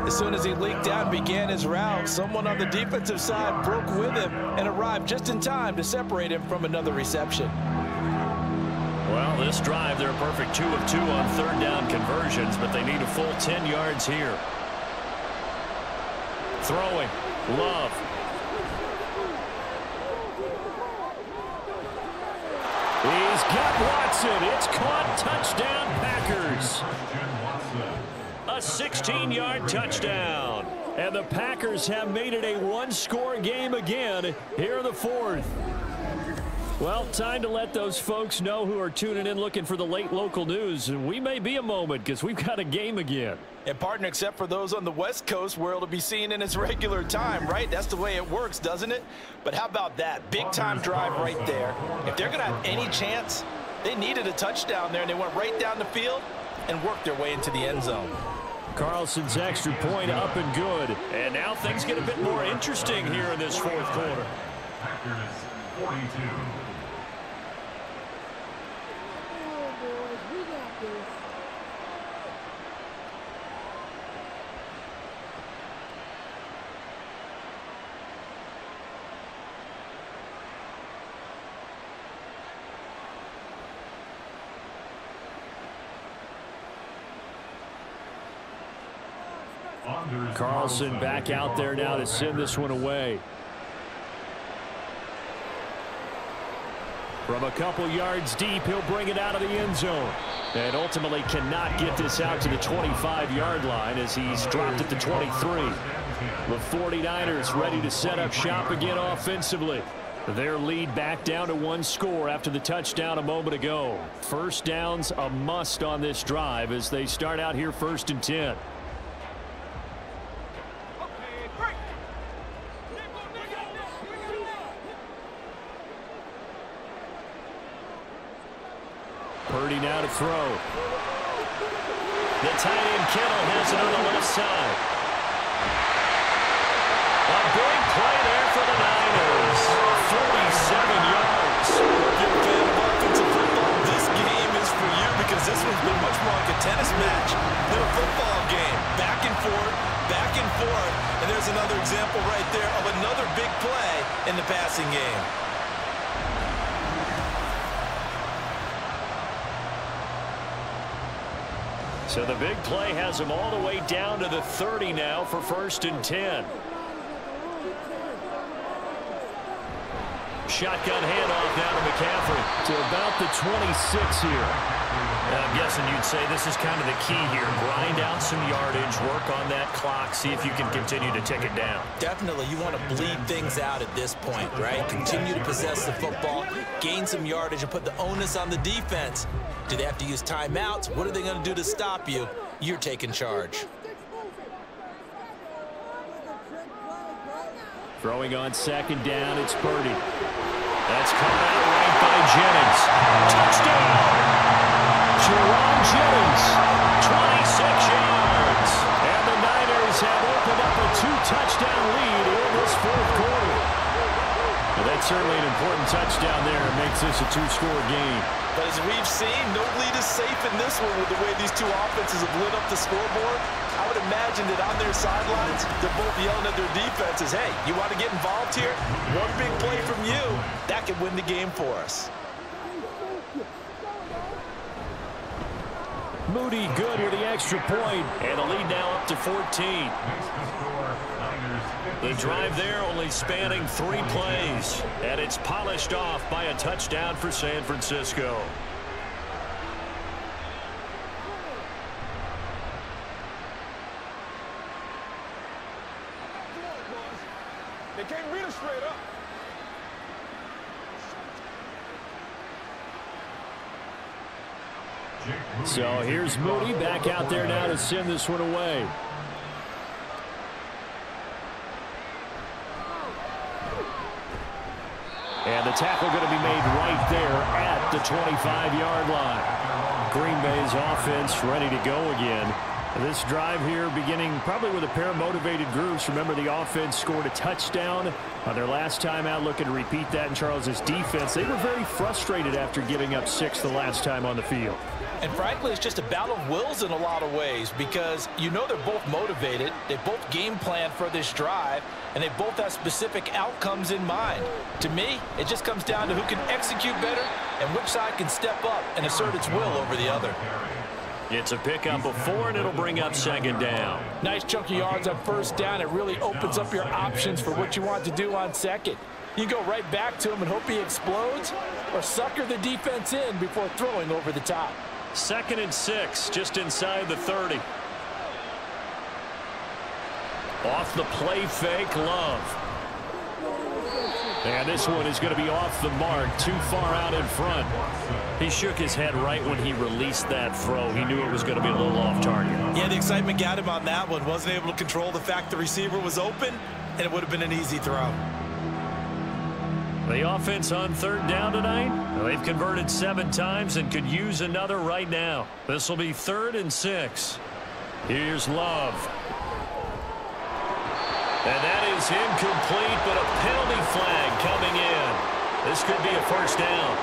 As soon as he leaked out and began his route, someone on the defensive side broke with him and arrived just in time to separate him from another reception. Well, this drive, they're a perfect 2 of 2 on 3rd down conversions, but they need a full 10 yards here. Throwing. Love. He's got Watson. It's caught. Touchdown, Packers. A 16-yard touchdown. And the Packers have made it a one-score game again here in the 4th. Well, time to let those folks know who are tuning in looking for the late local news. We may be a moment because we've got a game again. And partner, except for those on the West Coast where it'll be seen in its regular time, right? That's the way it works, doesn't it? But how about that? Big-time drive right there. If they're going to have any chance, they needed a touchdown there, and they went right down the field and worked their way into the end zone. Carlson's extra point up and good. And now things get a bit more interesting here in this 4th quarter. Packers 42. Carlson back out there now to send this one away. From a couple yards deep, he'll bring it out of the end zone. And ultimately cannot get this out to the 25-yard line as he's dropped at the 23. The 49ers ready to set up shop again offensively. Their lead back down to 1 score after the touchdown a moment ago. 1st downs a must on this drive as they start out here 1st and 10. Purdy now to throw. The tight end Kittle has it on the left side. A big play there for the Niners. 47 yards. If you're a fan of offensive football, this game is for you because this one's been much more like a tennis match than a football game. Back and forth, and there's another example right there of another big play in the passing game. So the big play has them all the way down to the 30 now for 1st and 10. Shotgun handoff down to McCaffrey to about the 26 here. I'm guessing you'd say this is kind of the key here. Grind out some yardage, work on that clock, see if you can continue to tick it down. Definitely, you want to bleed things out at this point, right? Continue to possess the football, gain some yardage, and put the onus on the defense. Do they have to use timeouts? What are they going to do to stop you? You're taking charge. Throwing on 2nd down, it's Purdy. That's caught out right by Jennings. Touchdown! Jerome Jennings, 26 yards. And the Niners have opened up a 2-touchdown lead in this 4th quarter. Well, that's certainly an important touchdown there. It makes this a 2-score game. But as we've seen, no lead is safe in this one with the way these two offenses have lit up the scoreboard. I would imagine that on their sidelines, they're both yelling at their defenses, hey, you want to get involved here? One big play from you, that could win the game for us. Moody good with the extra point, and the lead now up to 14. The drive there only spanning 3 plays, and it's polished off by a touchdown for San Francisco. They can't beat us straight up. So here's Moody back out there now to send this one away. And the tackle going to be made right there at the 25-yard line. Green Bay's offense ready to go again. This drive here beginning probably with a pair of motivated groups. Remember, the offense scored a touchdown on their last time out, looking to repeat that in Charles' defense. They were very frustrated after giving up 6 the last time on the field. And frankly, it's just a battle of wills in a lot of ways because you know they're both motivated. They both game plan for this drive, and they both have specific outcomes in mind. To me, it just comes down to who can execute better and which side can step up and assert its will over the other. It's a pickup of 4, and it'll bring up 2nd down. Nice chunk of yards on 1st down. It really opens up your options for what you want to do on 2nd. You go right back to him and hope he explodes, or sucker the defense in before throwing over the top. 2nd and 6, just inside the 30. Off the play fake, Love. And this one is going to be off the mark, too far out in front. He shook his head right when he released that throw. He knew it was going to be a little off target. Yeah, the excitement got him on that one. Wasn't able to control the fact the receiver was open, and it would have been an easy throw. The offense on 3rd down tonight, well, they've converted 7 times and could use another right now. This will be 3rd and 6. Here's Love. And that is incomplete, but a penalty flag coming in. This could be a 1st down.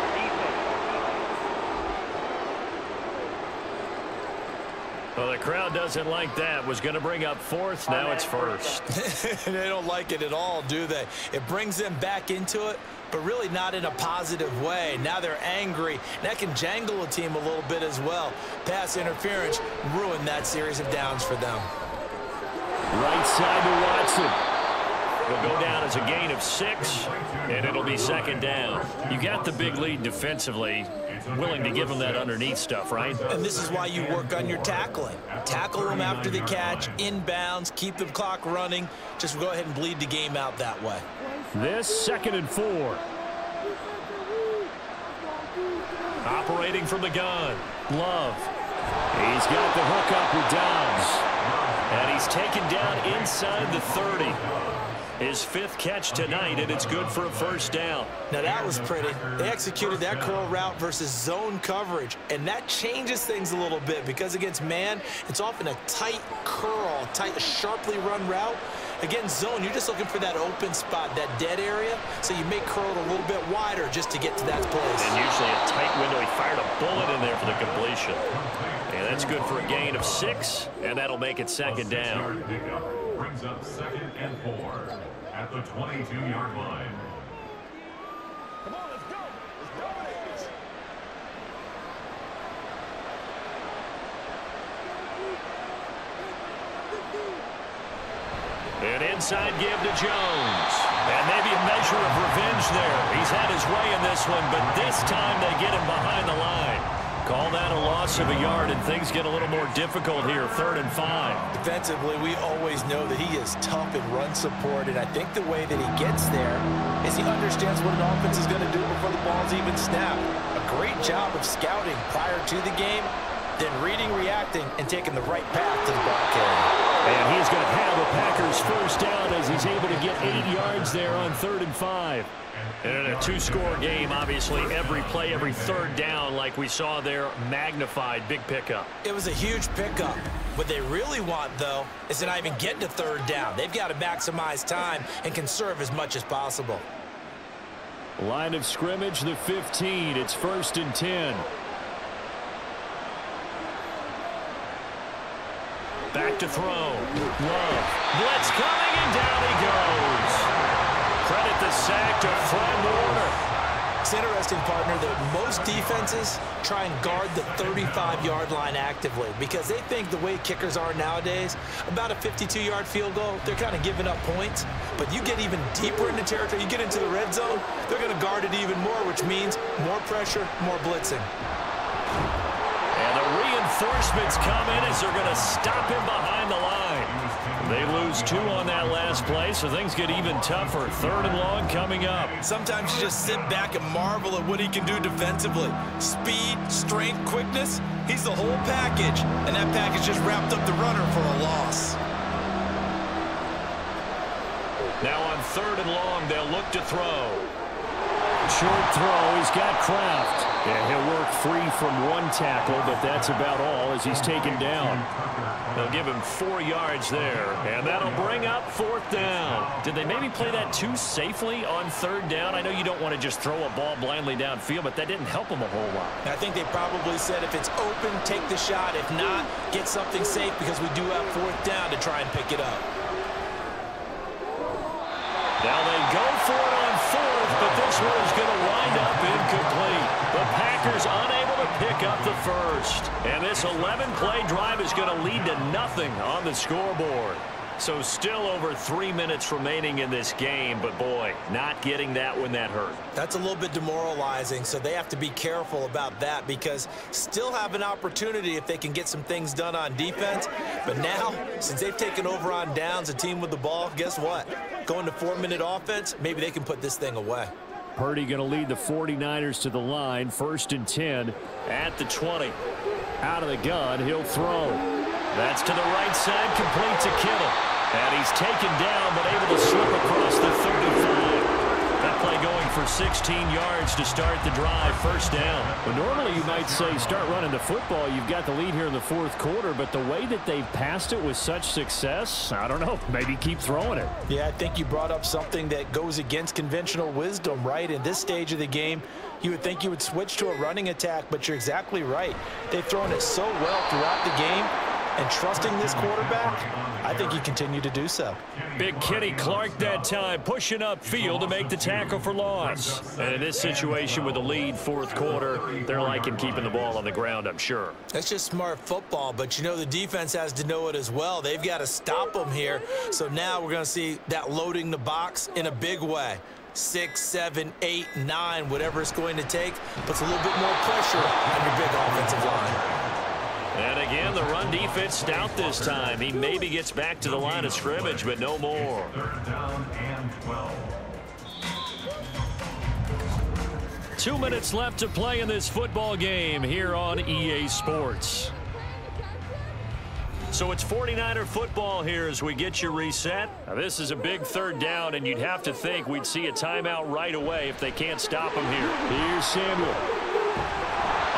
Well, the crowd doesn't like that. Was going to bring up 4th. Now it's 1st. They don't like it at all, do they? It brings them back into it, but really not in a positive way. Now they're angry. That can jangle a team a little bit as well. Pass interference ruined that series of downs for them. Right side to Watson. It'll go down as a gain of 6, and it'll be 2nd down. You got the big lead defensively. Willing to give them that underneath stuff, right? And this is why you work on your tackling. Tackle them after the catch, inbounds, keep the clock running. Just go ahead and bleed the game out that way. This 2nd and 4. Operating from the gun, Love. He's got the hook up with Dobbs. And he's taken down inside the 30. His 5th catch tonight, and it's good for a 1st down. Now that was pretty. They executed that curl route versus zone coverage, and that changes things a little bit because against man, it's often a tight curl, tight, sharply run route. Against zone, you're just looking for that open spot, that dead area, so you may curl it a little bit wider just to get to that place. And usually a tight window. He fired a bullet in there for the completion. And that's good for a gain of 6, and that'll make it 2nd down. Brings up 2nd and 4 at the 22-yard line. Come on, let's go. Let's dominate this. An inside give to Jones. And maybe a measure of revenge there. He's had his way in this one, but this time they get him behind the line. Call that a loss of a yard, and things get a little more difficult here, 3rd and 5. Defensively, we always know that he is tough in run support, and I think the way that he gets there is he understands what an offense is going to do before the ball's even snapped. A great job of scouting prior to the game, then reading, reacting, and taking the right path to the ball carrier. And he's going to have the Packers 1st down as he's able to get 8 yards there on 3rd and 5. And in a 2-score game, obviously, every play, every 3rd down, like we saw there, magnified, big pickup. It was a huge pickup. What they really want, though, is to not even get to 3rd down. They've got to maximize time and conserve as much as possible. Line of scrimmage, the 15. It's 1st and 10. Back to throw. Love. Blitz coming, and down he goes. Credit the sack to Fred Warner. It's interesting, partner, that most defenses try and guard the 35-yard line actively because they think the way kickers are nowadays, about a 52-yard field goal, they're kind of giving up points. But you get even deeper into territory, you get into the red zone, they're going to guard it even more, which means more pressure, more blitzing. And the reinforcements come in as they're going to stop him behind the line. They lose 2 on that last play, so things get even tougher. 3rd and long coming up. Sometimes you just sit back and marvel at what he can do defensively. Speed, strength, quickness, he's the whole package. And that package just wrapped up the runner for a loss. Now on 3rd and long, they'll look to throw. Short throw. He's got Kraft. Yeah, he'll work free from one tackle, but that's about all as he's taken down. They'll give him 4 yards there, and that'll bring up 4th down. Did they maybe play that too safely on 3rd down? I know you don't want to just throw a ball blindly downfield, but that didn't help them a whole lot. I think they probably said if it's open, take the shot. If not, get something safe because we do have 4th down to try and pick it up. Now they go for it on 4th, but this one is going to wind up incomplete. The Packers unable to pick up the first. And this 11-play drive is going to lead to nothing on the scoreboard. So still over 3 minutes remaining in this game, but boy, not getting that when that hurt. That's a little bit demoralizing, so they have to be careful about that because still have an opportunity if they can get some things done on defense. But now, since they've taken over on downs, a team with the ball, guess what? Going to 4-minute offense, maybe they can put this thing away. Purdy going to lead the 49ers to the line, 1st and 10 at the 20. Out of the gun, he'll throw. That's to the right side, complete to Kittle. And he's taken down, but able to slip across the 35. That play going for 16 yards to start the drive, 1st down. Well, normally you might say start running the football. You've got the lead here in the 4th quarter, but the way that they've passed it with such success, I don't know, maybe keep throwing it. Yeah, I think you brought up something that goes against conventional wisdom, right? In this stage of the game, you would think you would switch to a running attack, but you're exactly right. They've thrown it so well throughout the game, and trusting this quarterback, I think he continued to do so. Big Kenny Clark that time, pushing upfield to make the tackle for loss. And in this situation with the lead 4th quarter, they're liking keeping the ball on the ground, I'm sure. That's just smart football, but you know the defense has to know it as well. They've got to stop them here. So now we're going to see that loading the box in a big way. 6, 7, 8, 9, whatever it's going to take, puts a little bit more pressure on your big offensive line. And again, the run defense stout this time. He maybe gets back to the line of scrimmage, but no more. 3rd down and 12. 2 minutes left to play in this football game here on EA Sports. So it's 49er football here as we get you reset. Now this is a big 3rd down, and you'd have to think we'd see a timeout right away if they can't stop him here. Here's Samuel.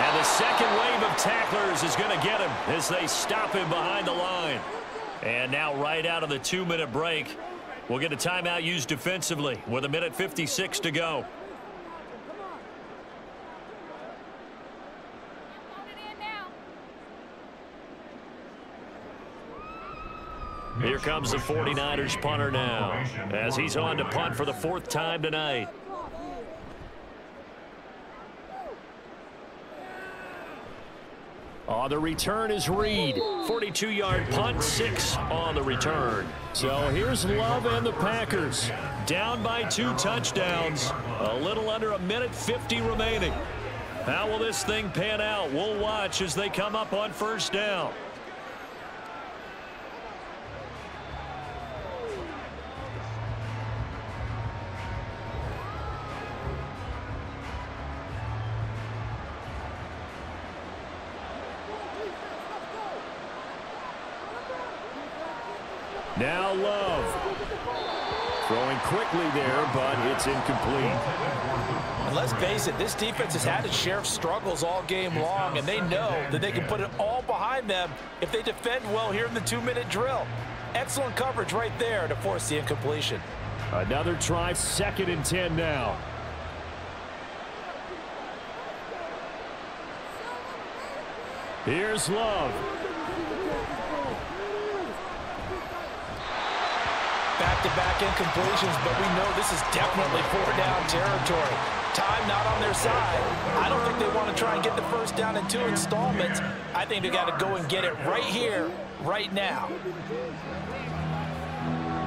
And the second wave of tacklers is going to get him as they stop him behind the line. And now right out of the 2-minute break, we'll get a timeout used defensively with 1:56 to go. Here comes the 49ers punter now as he's on to punt for the 4th time tonight. The return is Reed. 42-yard punt, 6 on the return. So here's Love and the Packers. Down by 2 touchdowns. A little under 1:50 remaining. How will this thing pan out? We'll watch as they come up on 1st down. Now Love. Throwing quickly there, but it's incomplete. And let's face it, this defense has had its share of struggles all game long, and they know that they can put it all behind them if they defend well here in the 2-minute drill. Excellent coverage right there to force the incompletion. Another try, 2nd and 10 now. Here's Love. Back-to-back incompletions, but we know this is definitely 4-down territory. Time not on their side. I don't think they want to try and get the 1st down in 2 installments. I think they got to go and get it right here, right now.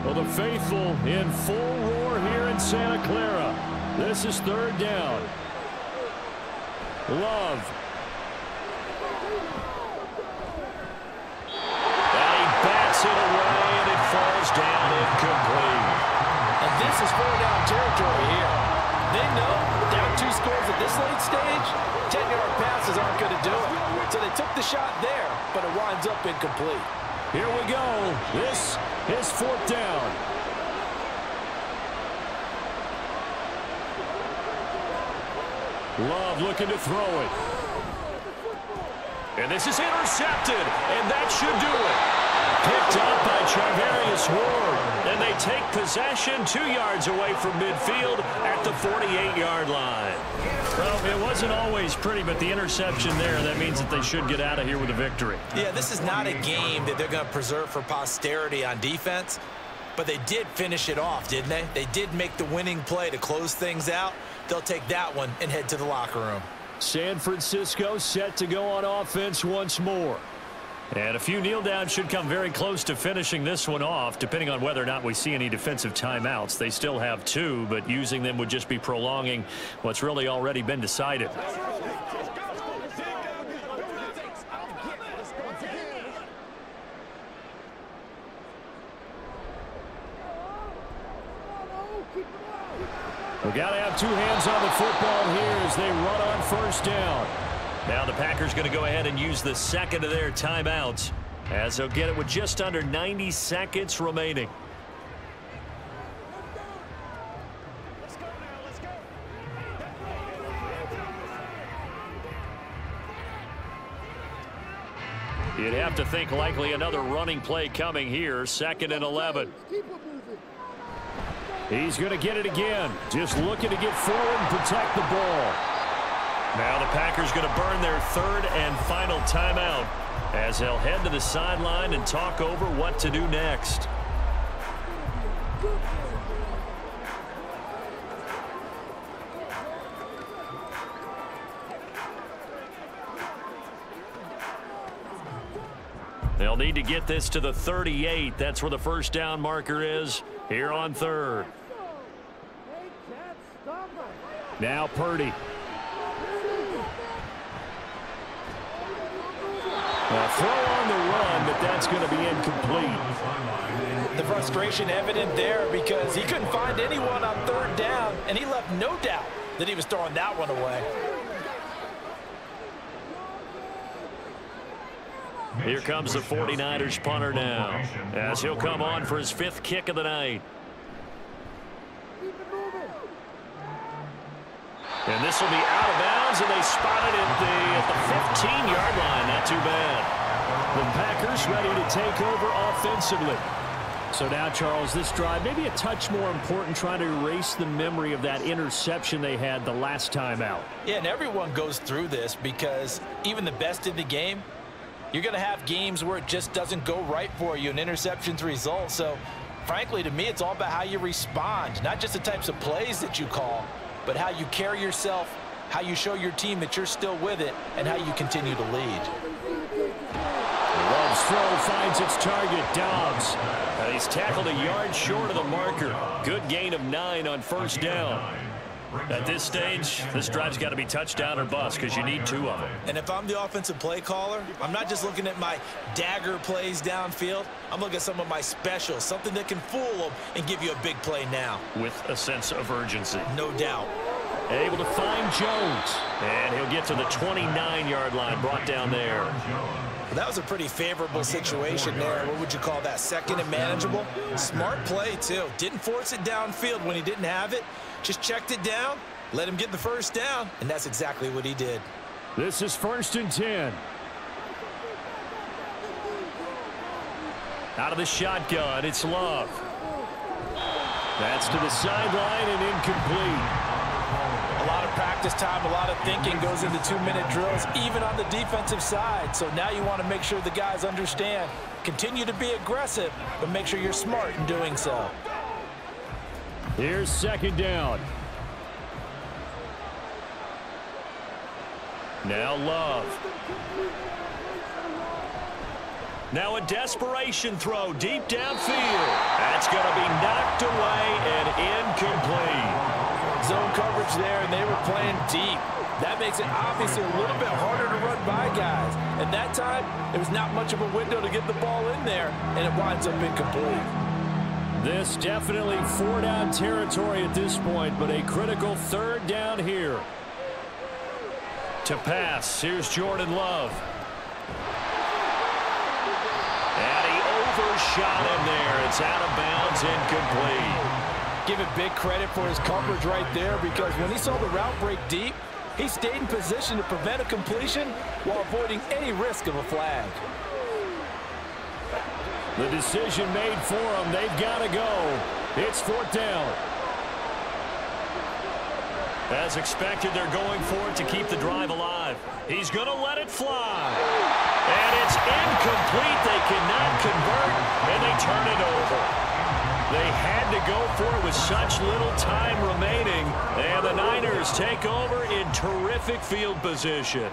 Well, the faithful in full roar here in Santa Clara. This is 3rd down. Love. And he bats it away, and it falls down incomplete. And this is 4-down territory here. They know down 2 scores at this late stage, 10-yard passes aren't going to do it. So they took the shot there, but it winds up incomplete. Here we go. This is 4th down. Love looking to throw it. And this is intercepted, and that should do it. Picked up by Charvarius Ward, and they take possession 2 yards away from midfield at the 48-yard line. Well, it wasn't always pretty, but the interception there, that means that they should get out of here with a victory. Yeah, this is not a game that they're going to preserve for posterity on defense, but they did finish it off, didn't they? They did make the winning play to close things out. They'll take that one and head to the locker room. San Francisco set to go on offense once more. And a few kneel downs should come very close to finishing this one off, depending on whether or not we see any defensive timeouts. They still have 2, but using them would just be prolonging what's really already been decided. We got to have 2 hands on the football here as they run on first down. Now the Packers going to go ahead and use the second of their timeouts as they'll get it with just under 90 seconds remaining. You'd have to think likely another running play coming here, 2nd and 11. He's going to get it again. Just looking to get forward and protect the ball. Now the Packers going to burn their 3rd and final timeout as they'll head to the sideline and talk over what to do next. They'll need to get this to the 38. That's where the first down marker is here on 3rd. Now Purdy. A throw on the run, but that's going to be incomplete. The frustration evident there because he couldn't find anyone on 3rd down, and he left no doubt that he was throwing that one away. Here comes the 49ers punter now as he'll come on for his 5th kick of the night. And this will be out of bounds, and they spot it at the 15-yard line. Not too bad. The Packers ready to take over offensively. So now, Charles, this drive maybe a touch more important, trying to erase the memory of that interception they had the last time out. Yeah, and everyone goes through this because even the best in the game, you're going to have games where it just doesn't go right for you, and interceptions result. So, frankly, to me, it's all about how you respond, not just the types of plays that you call, but how you carry yourself, how you show your team that you're still with it, and how you continue to lead. Love's throw finds its target, Dobbs. He's tackled a yard short of the marker. Good gain of 9 on first down. At this stage, this drive's got to be touchdown or bust because you need 2 of them. And if I'm the offensive play caller, I'm not just looking at my dagger plays downfield. I'm looking at some of my specials, something that can fool them and give you a big play now. With a sense of urgency. No doubt. Able to find Jones. And he'll get to the 29-yard line, brought down there. Well, that was a pretty favorable situation there. What would you call that? 2nd and manageable? Smart play, too. Didn't force it downfield when he didn't have it. Just checked it down, let him get the first down, and that's exactly what he did. This is 1st and 10. Out of the shotgun, it's Love. That's to the sideline and incomplete. A lot of practice time, a lot of thinking goes into 2-minute drills, even on the defensive side. So now you want to make sure the guys understand. Continue to be aggressive, but make sure you're smart in doing so. Here's 2nd down. Now Love. Now a desperation throw deep downfield. That's going to be knocked away and incomplete. Zone coverage there, and they were playing deep. That makes it obviously a little bit harder to run by guys. And that time, there was not much of a window to get the ball in there, and it winds up incomplete. This definitely 4-down territory at this point, but a critical 3rd down here. To pass, here's Jordan Love. And he overshot him there. It's out of bounds, incomplete. Give it big credit for his coverage right there, because when he saw the route break deep, He stayed in position to prevent a completion while avoiding any risk of a flag. The decision made for them. They've got to go. It's 4th down. As expected, they're going for it to keep the drive alive. He's going to let it fly. And it's incomplete. They cannot convert, and they turn it over. They had to go for it with such little time remaining, and the Niners take over in terrific field position.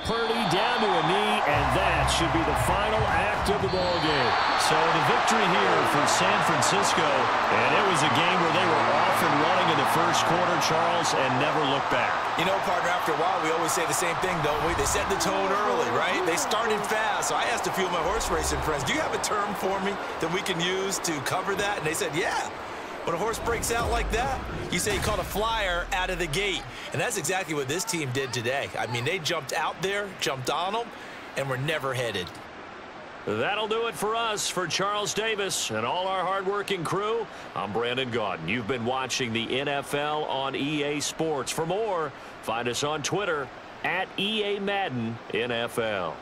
Purdy down to a knee, and that should be the final act of the ballgame. So the victory here for San Francisco, and it was a game where they were off and running in the first quarter, Charles, and never looked back. You know, partner, after a while, we always say the same thing, don't we? They set the tone early, right? They started fast. So I asked a few of my horse racing friends, do you have a term for me that we can use to cover that? And they said, yeah. When a horse breaks out like that, you say he caught a flyer out of the gate. And that's exactly what this team did today. I mean, they jumped out there, jumped on them, and were never headed. That'll do it for us. For Charles Davis and all our hardworking crew, I'm Brandon Gaudin. You've been watching the NFL on EA Sports. For more, find us on Twitter at EA Madden NFL.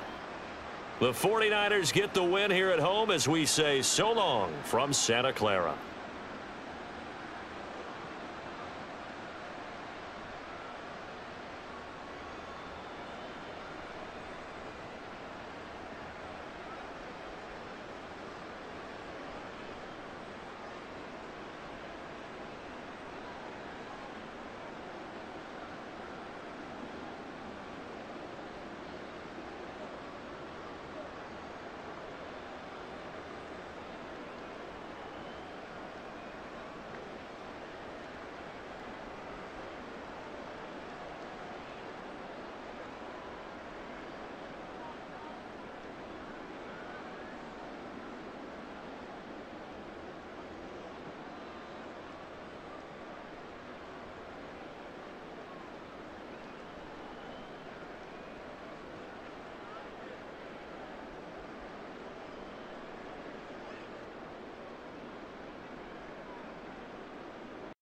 The 49ers get the win here at home as we say so long from Santa Clara.